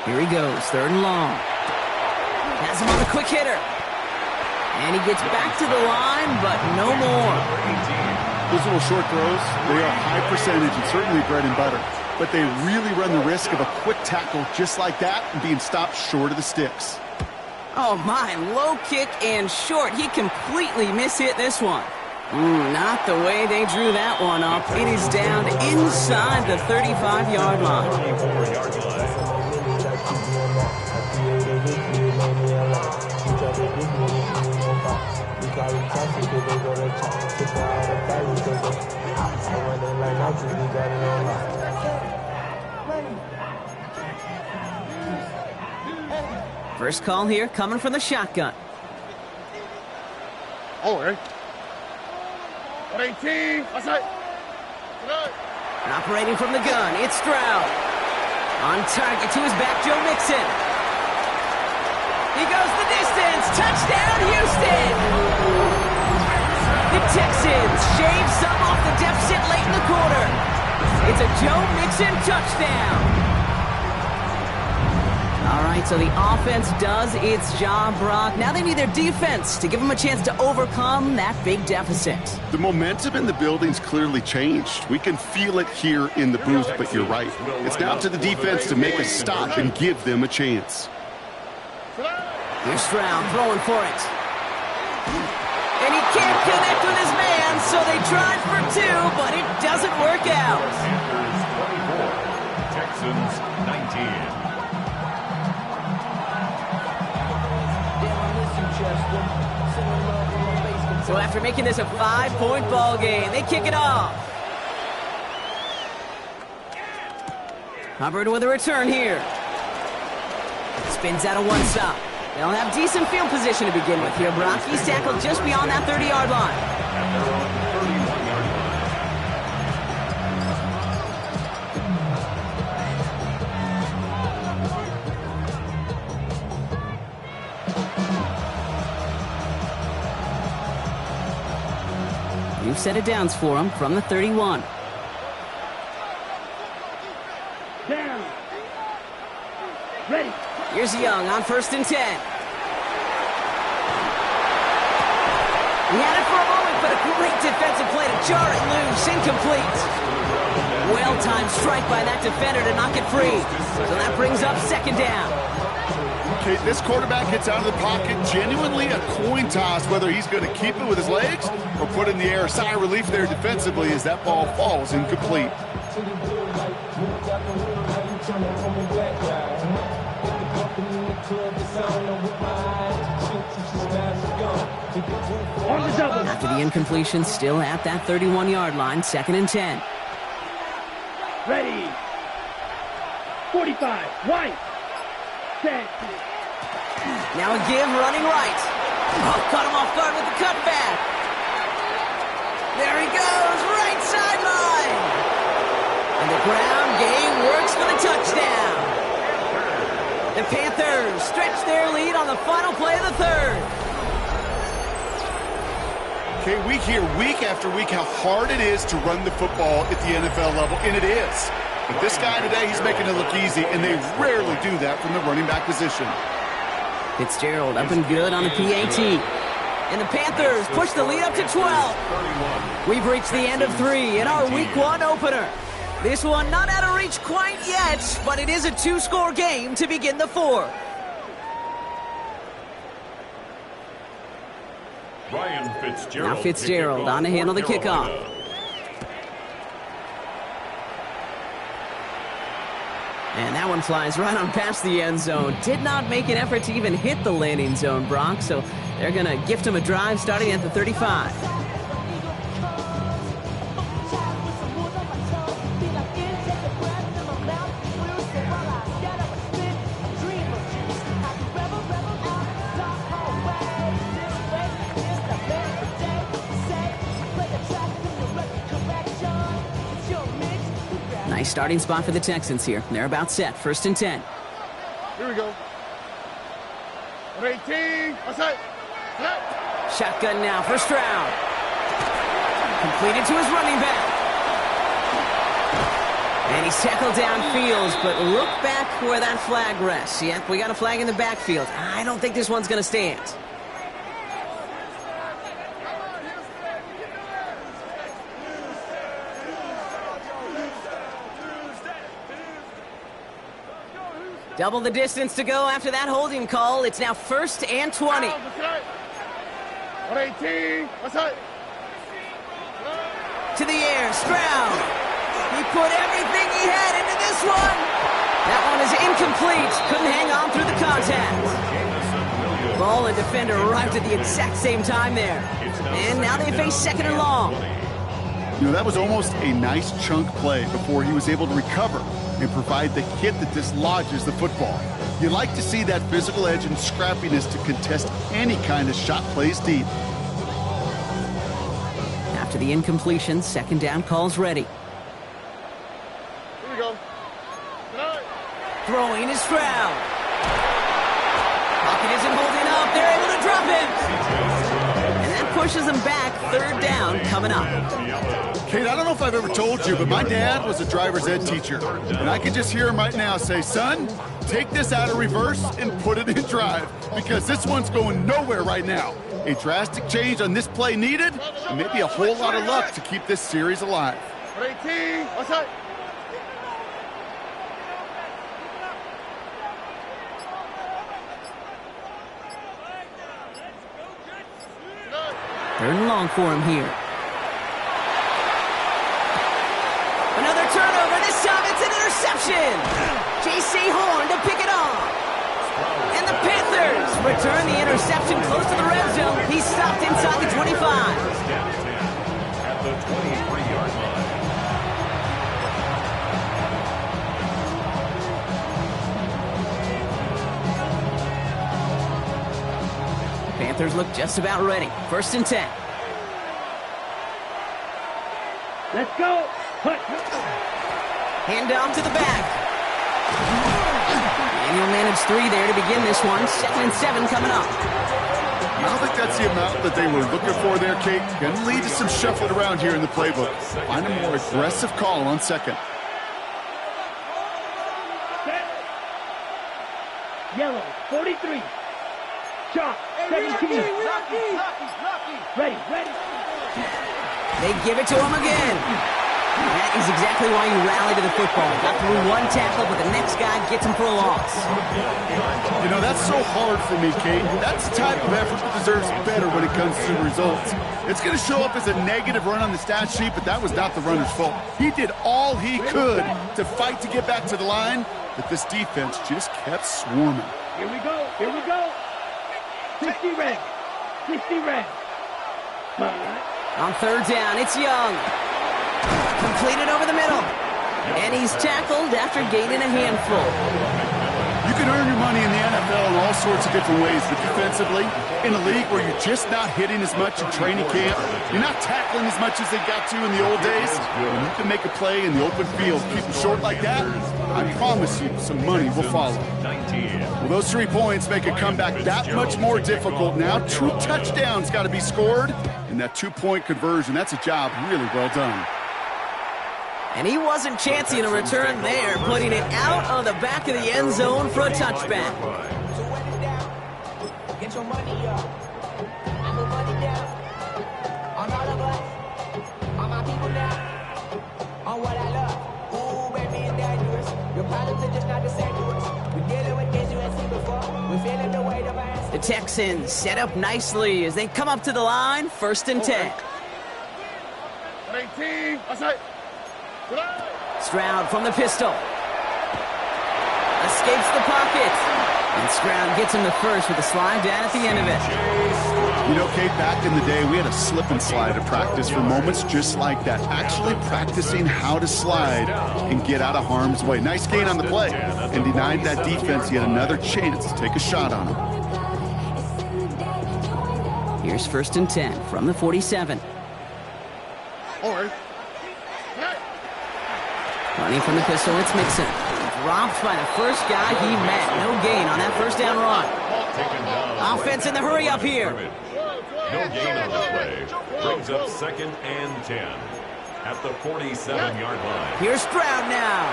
Here he goes, 3rd and long. Has him on the quick hitter. And he gets back to the line, but no more. Those little short throws, they are high percentage and certainly bread and butter. But they really run the risk of a quick tackle just like that and being stopped short of the sticks. Oh my, low kick and short. He completely mishit this one. Not the way they drew that one up. It is down inside the 35-yard line. First call here coming from the shotgun. Oh, right. On 18. What's up? And operating from the gun, it's Stroud. On target to his back, Joe Mixon. He goes the distance. Touchdown, Houston! The Texans shave some off the deficit late in the quarter. It's a Joe Mixon touchdown. All right, so the offense does its job, Brock. Now they need their defense to give them a chance to overcome that big deficit. The momentum in the building's clearly changed. We can feel it here in the booth, but you're right. It's now to the defense to make a stop and give them a chance. Here's Stroud throwing for it. And he can't connect with his man, so they tried for 2, but it doesn't work out. Panthers 24, Texans 19. So after making this a 5-point ball game, they kick it off. Hubbard with a return here. Spins out of one stop. They'll have decent field position to begin with here. Brock, he's tackled just beyond that 30-yard line. New set of downs for him from the 31. Down. Ready. Here's Young on 1st and 10. He had it for a moment, but a great defensive play to jar it loose. Incomplete. Well-timed strike by that defender to knock it free. So that brings up 2nd down. Okay, this quarterback gets out of the pocket, genuinely a coin toss whether he's going to keep it with his legs or put it in the air. A sigh of relief there defensively as that ball falls incomplete. After the incompletion, still at that 31-yard line, 2nd and 10. Ready. 45. White. Set. Now a give running right. Oh, caught him off guard with the cutback. There he goes, right sideline. And the ground game works for the touchdown. The Panthers stretch their lead on the final play of the 3rd. Okay, we hear week after week how hard it is to run the football at the NFL level, and it is. But this guy today, he's making it look easy, and they rarely do that from the running back position. Fitzgerald up and good on the PAT. And the Panthers push the lead up to 12. We've reached the end of 3 in our Week 1 opener. This one not out of reach quite yet, but it is a 2-score game to begin the 4th. Ryan Fitzgerald. Now Fitzgerald on to handle the kickoff. And that one flies right on past the end zone. Did not make an effort to even hit the landing zone, Brock, so they're going to gift him a drive starting at the 35. Nice starting spot for the Texans here. They're about set. 1st and 10. Here we go. 18. Outside. Shotgun now. 1st round. Completed to his running back. And he's tackled downfield, but look back where that flag rests. Yep, we got a flag in the backfield. I don't think this one's going to stand. Double the distance to go after that holding call. It's now 1st and 20. 18. Outside. To the air, Stroud. He put everything he had into this one. That one is incomplete. Couldn't hang on through the contact. Ball and defender arrived at the exact same time there. And now they face 2nd and long. You know, that was almost a nice chunk play before he was able to recover and provide the hit that dislodges the football. You like to see that physical edge and scrappiness to contest any kind of shot plays deep. After the incompletion, 2nd down calls ready. Here we go. Throwing is Stroud. Pocket isn't holding up. They're able to drop him. And that pushes them back. 3rd down coming up. Kate, I don't know if I've ever told you, but my dad was a driver's ed teacher. And I can just hear him right now say, son, take this out of reverse and put it in drive. Because this one's going nowhere right now. A drastic change on this play needed, and maybe a whole lot of luck to keep this series alive. 18. Outside. Third and long for him here. Another turnover. This time it's an interception. J.C. Horn to pick it off. And the Panthers return the interception close to the red zone. He's stopped inside the 25. At the 23-yard line. Panthers look just about ready. 1st and 10. Let's go. Hut. Hand off to the back. And he'll manage 3 there to begin this one. 2nd and 7 coming up. I don't think that's the amount that they were looking for there, Kate. Going to lead to some shuffling around here in the playbook. Find a more aggressive call on second. Yellow, 43. Chalk, 17. Ready. They give it to him again. That is exactly why you rally to the football. Got through one tackle, but the next guy gets him for a loss. You know, that's so hard for me, Kate. That's the type of effort that deserves better when it comes to results. It's going to show up as a negative run on the stat sheet, but that was not the runner's fault. He did all he could to fight to get back to the line, but this defense just kept swarming. Here we go. 60 red. On third down, it's Young. Completed over the middle. And he's tackled after gaining a handful. You can earn your money in the NFL in all sorts of different ways, but defensively, in a league where you're just not hitting as much in training camp, you're not tackling as much as they got to in the old days, when you can make a play in the open field, keep them short like that, I promise you some money will follow. Well, those 3 points make a comeback that much more difficult now. 2 touchdowns got to be scored, and that 2-point conversion, that's a job really well done. And he wasn't chancing a return there, putting it out on the back of the end zone for a touchback. So when it's down, get your money up. I put money down on all of us, on my people now, on what I love. Ooh, baby, it's dangerous. Your problems are just not the same to us. We're dealing with things you ain't seen before. We're feeling the weight of our ass. The Texans set up nicely as they come up to the line, 1st and 10. 18. Outside. Stroud from the pistol. Escapes the pocket. And Stroud gets him the first with a slide down at the end of it. You know, Kate, back in the day, we had a slip and slide at practice for moments just like that. Actually practicing how to slide and get out of harm's way. Nice gain on the play. And denied that defense yet another chance to take a shot on him. Here's 1st and 10 from the 47. All right. Running from the pistol, it's Mixon. Dropped by the first guy he met. No gain on that first down run. Offense in the hurry up here. No gain on the play. Brings up 2nd and 10 at the 47-yard line. Here's Stroud now.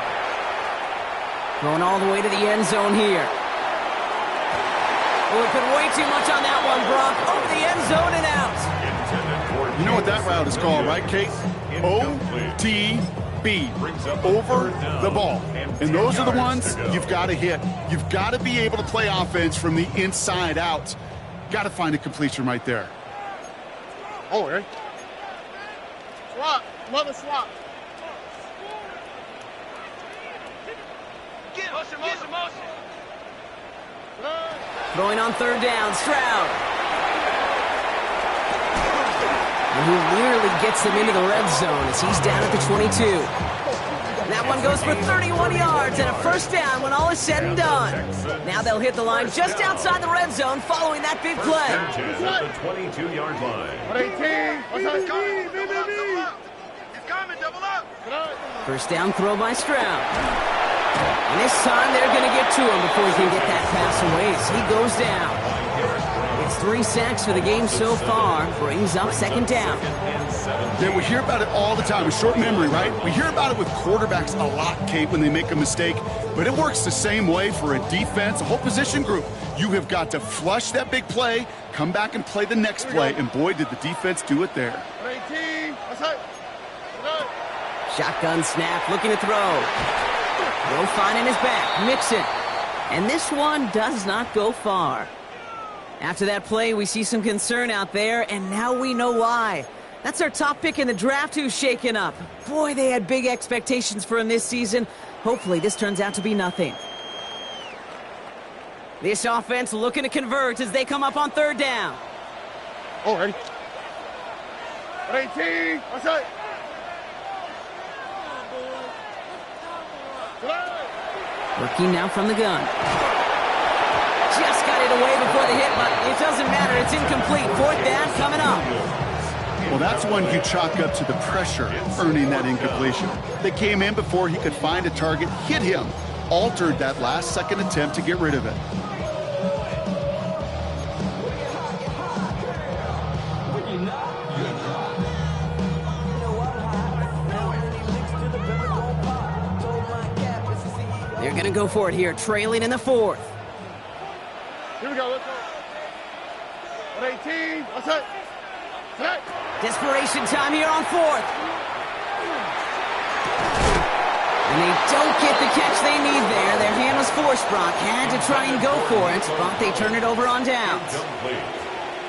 Going all the way to the end zone here. Oh, we put way too much on that one, Brock. Over the end zone and out. You know what that route is called, right, Kate? OTB. Over the ball. And those are the ones you've got to hit. You've got to be able to play offense from the inside out. Got to find a completion right there. All right. Swap. Another swap. Motion. Throwing on 3rd down, Stroud. And he nearly gets them into the red zone as he's down at the 22. That one goes for 31 yards and a first down when all is said and done. Now they'll hit the line just outside the red zone following that big play. At the 22-yard line. 18. He's coming, double up. First down throw by Stroud. And this time they're going to get to him before he can get that pass away as he goes down. It's 3 sacks for the game so far. Brings up 2nd down. Yeah, we hear about it all the time. A short memory, right? We hear about it with quarterbacks a lot, Kate, when they make a mistake. But it works the same way for a defense, a whole position group. You have got to flush that big play, come back and play the next play. And boy, did the defense do it there. 18. Shotgun snap, looking to throw. No finding his back. Mixon. And this one does not go far. After that play, we see some concern out there, and now we know why. That's our top pick in the draft who's shaken up. Boy, they had big expectations for him this season. Hopefully this turns out to be nothing. This offense looking to convert as they come up on 3rd down. All right. 18. Outside. Working now from the gun. Just got it away before the hit, but it doesn't matter. It's incomplete. 4th down coming up. Well, that's one you chalk up to the pressure, earning that incompletion. They came in before he could find a target, hit him, altered that last-second attempt to get rid of it. go for it here, trailing in the fourth. Here we go, let's go. 118, let's hit. Set. Desperation time here on fourth. And they don't get the catch they need there. Their hand was forced, Brock. Had to try and go for it, but they turn it over on downs.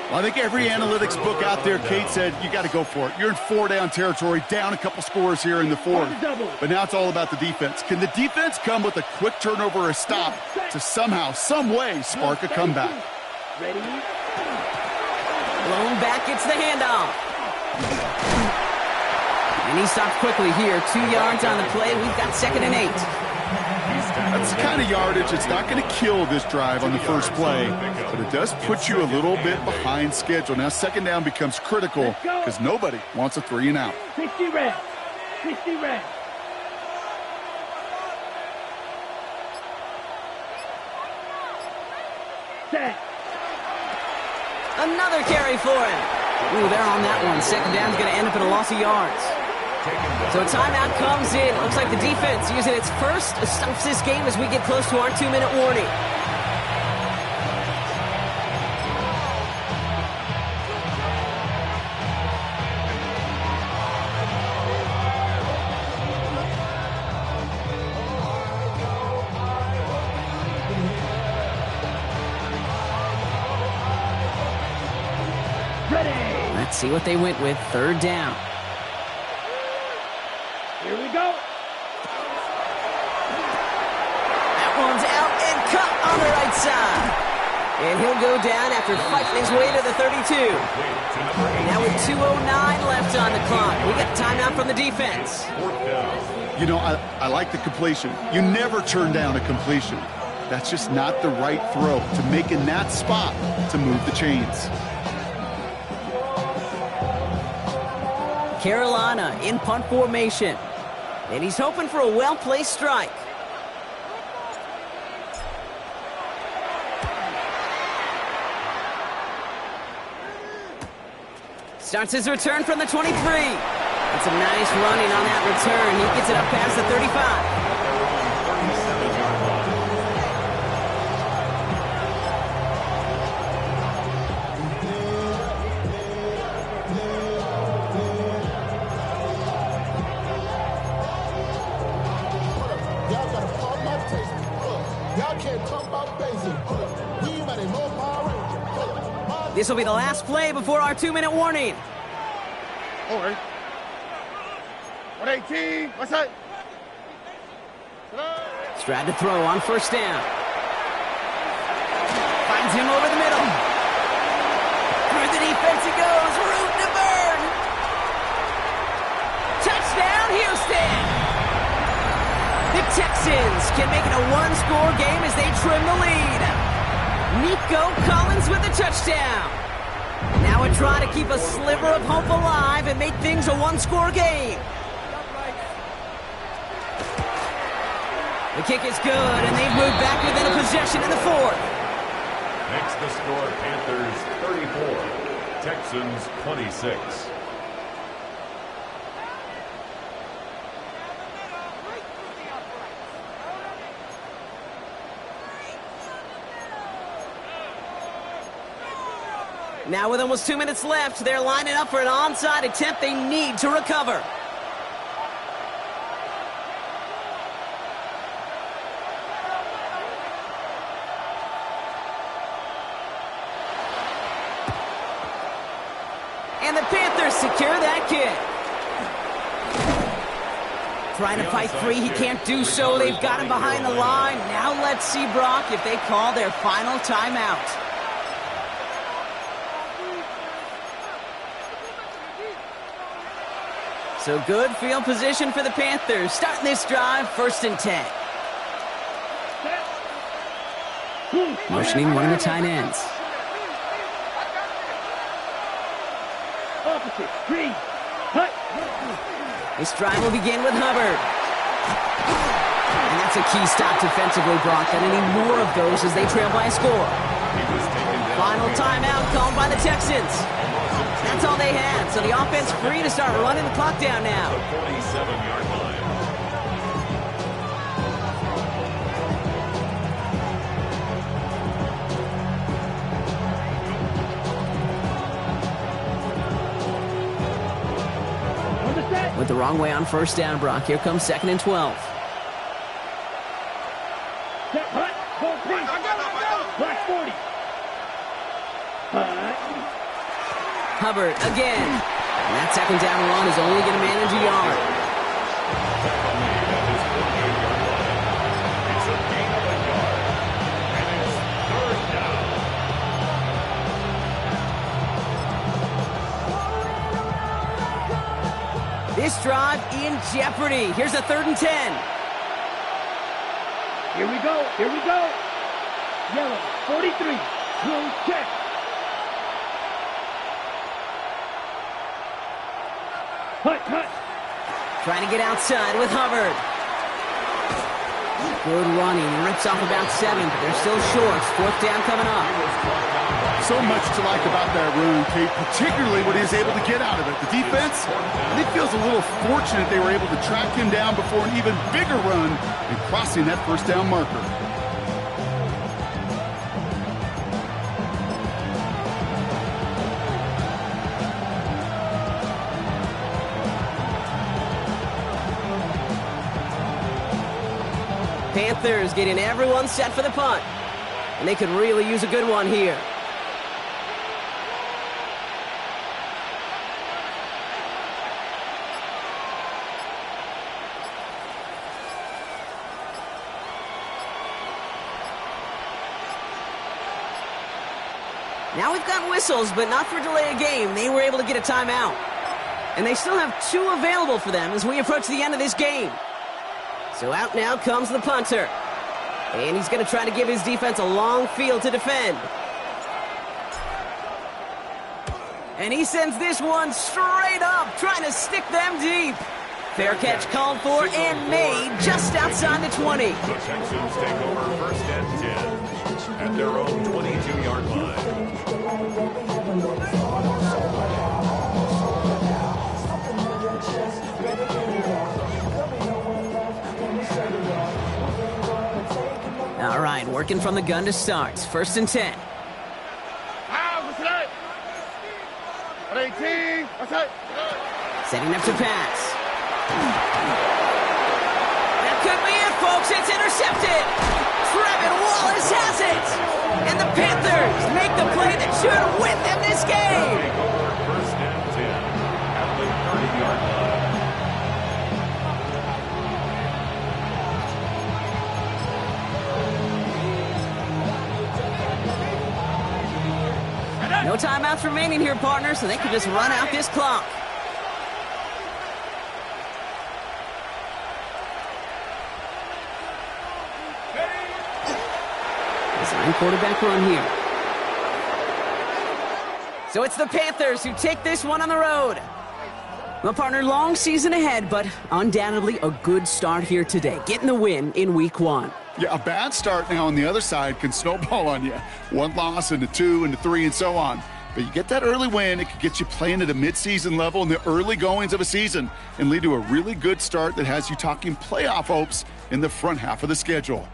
Well, I think every analytics book out there, Kate said, you got to go for it. You're in 4-down territory, down a couple scores here in the fourth. But now it's all about the defense. Can the defense come with a quick turnover or a stop to somehow, some way, spark a comeback? Ready? Blown back, gets the handoff. And he stops quickly here. 2 yards on the play. We've got 2nd and 8. That's the kind of yardage that's not going to kill this drive on the first play, but it does put you a little bit behind schedule. Now 2nd down becomes critical because nobody wants a 3 and out. 60 reps. 60 reps. Set. Another carry for him. Ooh, they're on that one. 2nd down's going to end up in a loss of yards. So a timeout comes in. Looks like the defense using its first stops this game as we get close to our 2-minute warning. Ready. Let's see what they went with. 3rd down. Here we go. That one's out and cut on the right side. And he'll go down after fighting his way to the 32. Now with 2:09 left on the clock. We got timeout from the defense. You know, I like the completion. You never turn down a completion. That's just not the right throw to make in that spot to move the chains. Carolina in punt formation. And he's hoping for a well-placed strike. Starts his return from the 23. That's a nice running on that return. He gets it up past the 35. This will be the last play before our 2-minute warning. All right. 118, let's hit. Strad to throw on 1st down. Finds him over the middle. Through the defense he goes. Root to burn. Touchdown, Houston. The Texans can make it a 1-score game as they trim the lead. Nico Collins with the touchdown. Now a try to keep a sliver of hope alive and make things a 1-score game. The kick is good, and they've moved back within a possession in the 4th. Next to score, Panthers 34, Texans 26. Now with almost 2 minutes left, they're lining up for an onside attempt they need to recover. And the Panthers secure that kick. Trying to fight free, he can't do so. They've got him behind the line. Now let's see, Brock, if they call their final timeout. So good field position for the Panthers. Starting this drive, 1st and 10. Motioning one of the tight ends. Opposite. 3. Hut. This drive will begin with Hubbard. And that's a key stop defensively, Brock. And any more of those as they trail by a score. Final timeout called by the Texans. That's all they had. So the offense free to start running the clock down now. The 47-yard line. Went the wrong way on first down, Brock. Here comes 2nd and 12. Hut, go, please. Black 40. Hubbard again. And that 2nd down run is only going to manage a yard. It's a gain of a yard. And it's 3rd down. This drive in jeopardy. Here's a 3rd and 10. Here we go. Here we go. Yellow, 43. Blue, check. Hut. Trying to get outside with Hubbard. Good running. Rips off about 7, but they're still short. 4th down coming up. So much to like about that run, Kate, particularly what he was able to get out of it. The defense, I think, feels a little fortunate they were able to track him down before an even bigger run and crossing that 1st down marker. Panthers getting everyone set for the punt. And they could really use a good one here. Now we've got whistles, but not for delay of game. They were able to get a timeout. And they still have 2 available for them as we approach the end of this game. So out now comes the punter. And he's going to try to give his defense a long field to defend. And he sends this one straight up, trying to stick them deep. Fair catch called for and made just outside the 20. The Texans take over 1st and 10 at their own 22-yard line. All right, working from the gun to start. 1st and 10. What's that? 18. What's that? Setting up to pass. That could be it, folks. It's intercepted. Trevin Wallace has it. And the Panthers make the play that should win them this game. Take over 1st and 10 at the 30-yard line. No timeouts remaining here, partner, so they can just run out this clock. Design quarterback run here. So it's the Panthers who take this one on the road. Well, partner, long season ahead, but undoubtedly a good start here today, getting the win in Week 1. Yeah, a bad start now on the other side can snowball on you. 1 loss into 2 into 3 and so on. But you get that early win, it could get you playing at a midseason level in the early goings of a season and lead to a really good start that has you talking playoff hopes in the front half of the schedule.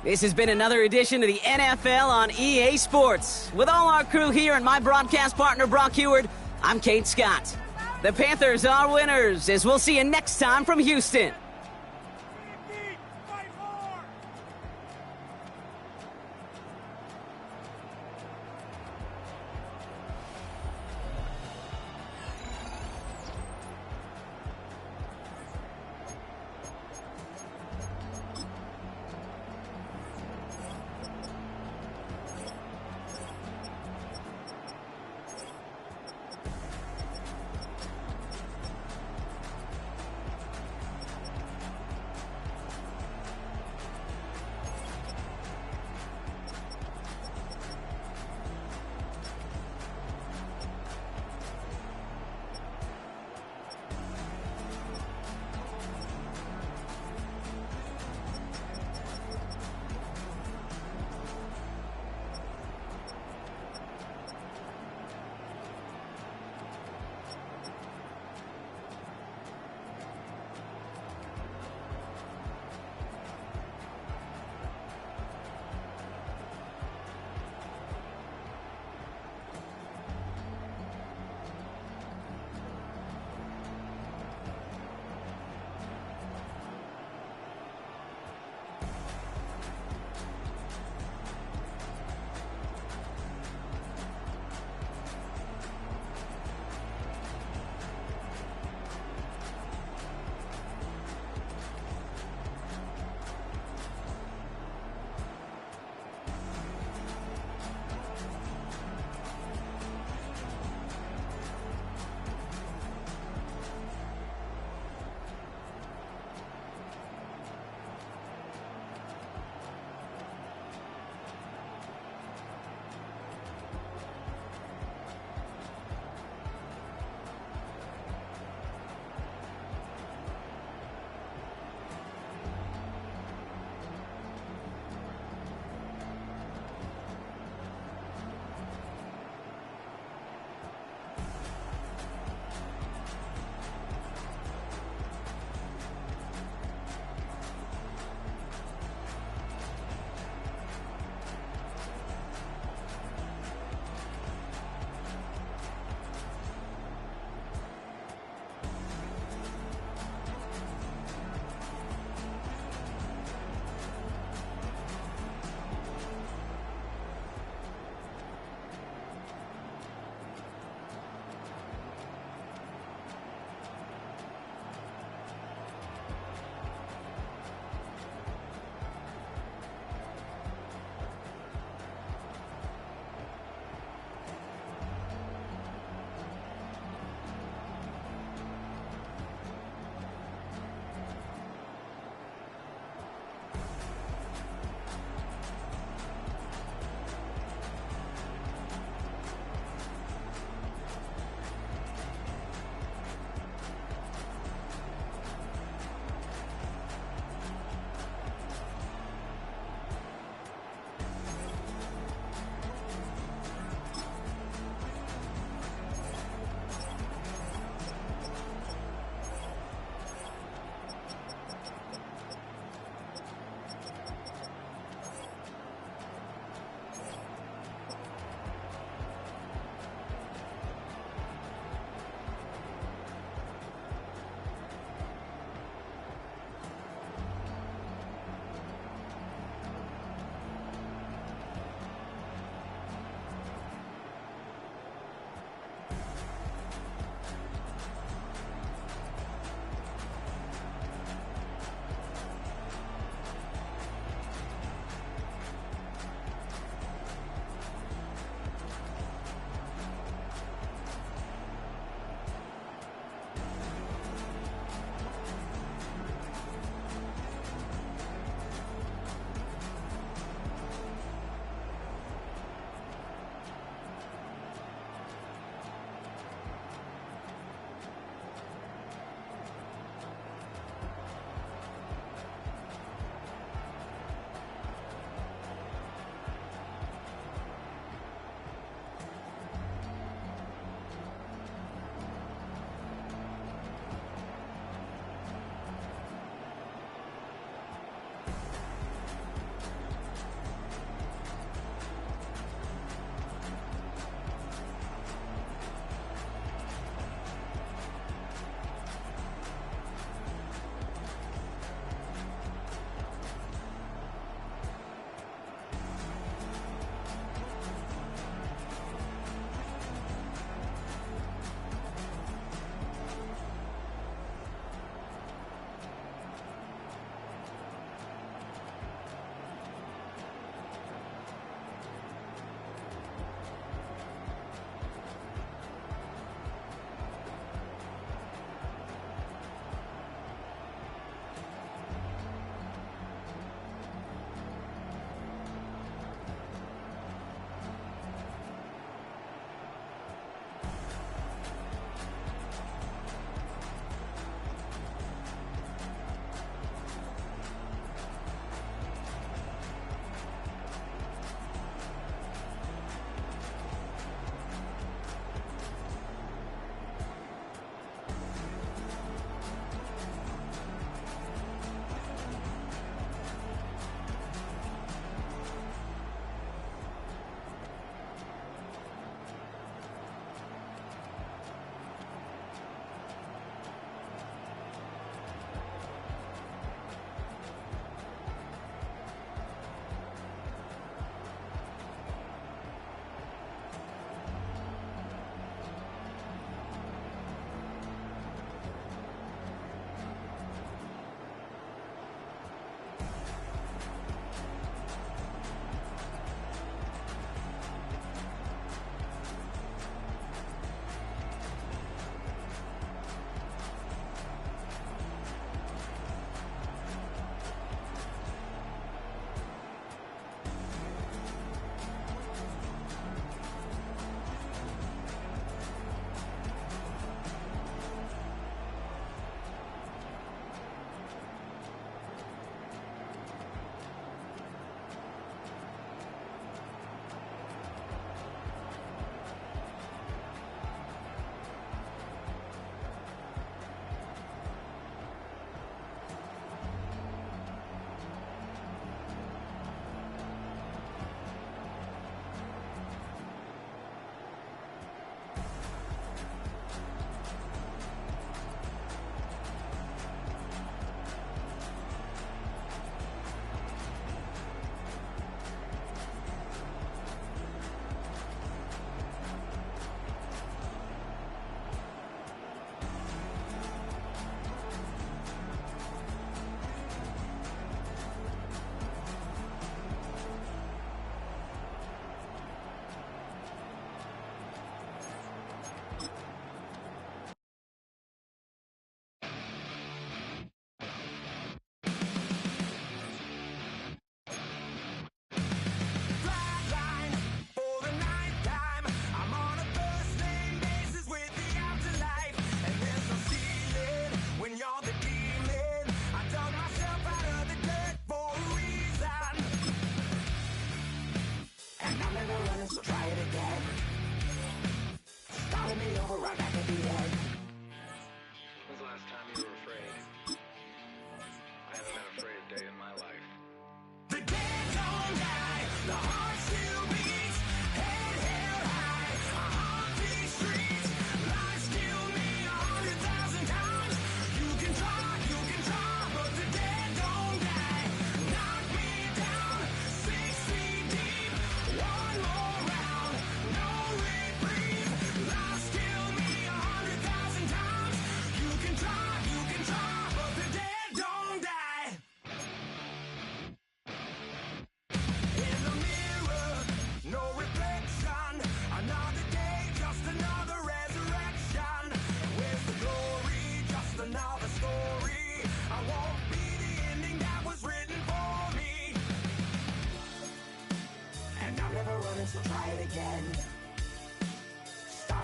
This has been another edition of the NFL on EA Sports. With all our crew here and my broadcast partner, Brock Heward, I'm Kate Scott. The Panthers are winners, as we'll see you next time from Houston.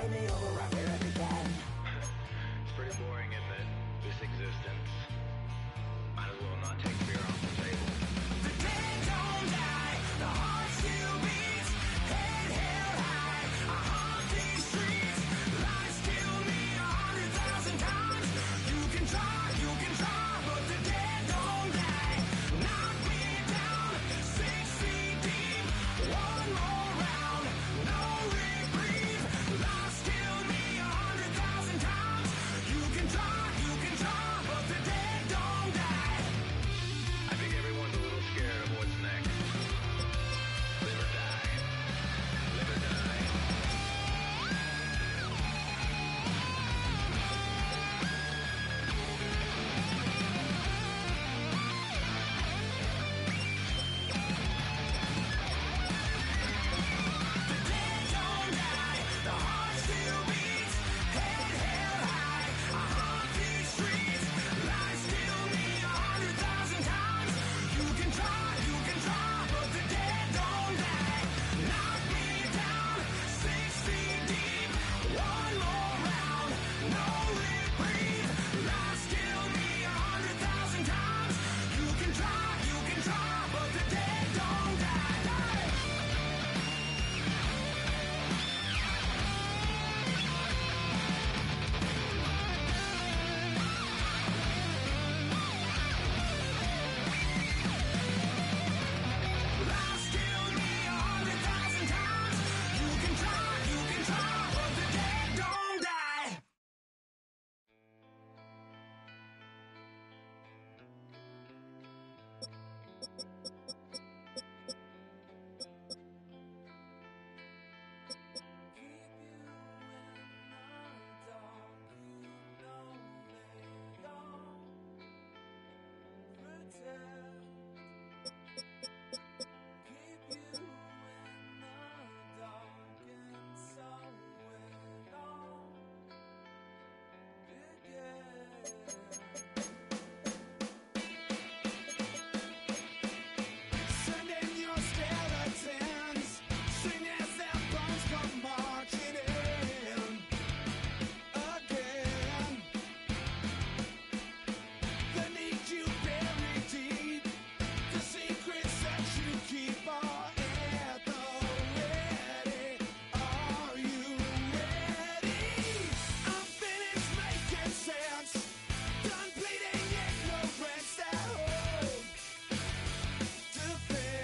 Play me over right where I began. It's pretty boring, isn't it? This existence. Might as well not take beer off the table. The dead don't die, the heart still beats, head held high, I haunt these streets. Lies kill me 100,000 times. You can try, but the dead don't die. Knock me down, 6 feet deep, one more round, no reprieve. Lies kill me 100,000 times. You can try, but the dead don't die. I think everyone's a little scared of what's next. Live or die. Live or die. The dead don't die, the heart still beats, head held high, I haunt these streets. Lies kill me 100,000 times. You can try, but the dead don't die. Knock me down, 6 feet deep, one more round, no reprieve. Lies kill me 100,000 times. You can try, but the dead don't die. Lies kill me 100,000 times. You can try, but the dead don't die. Keep you in the dark, you know they all protect.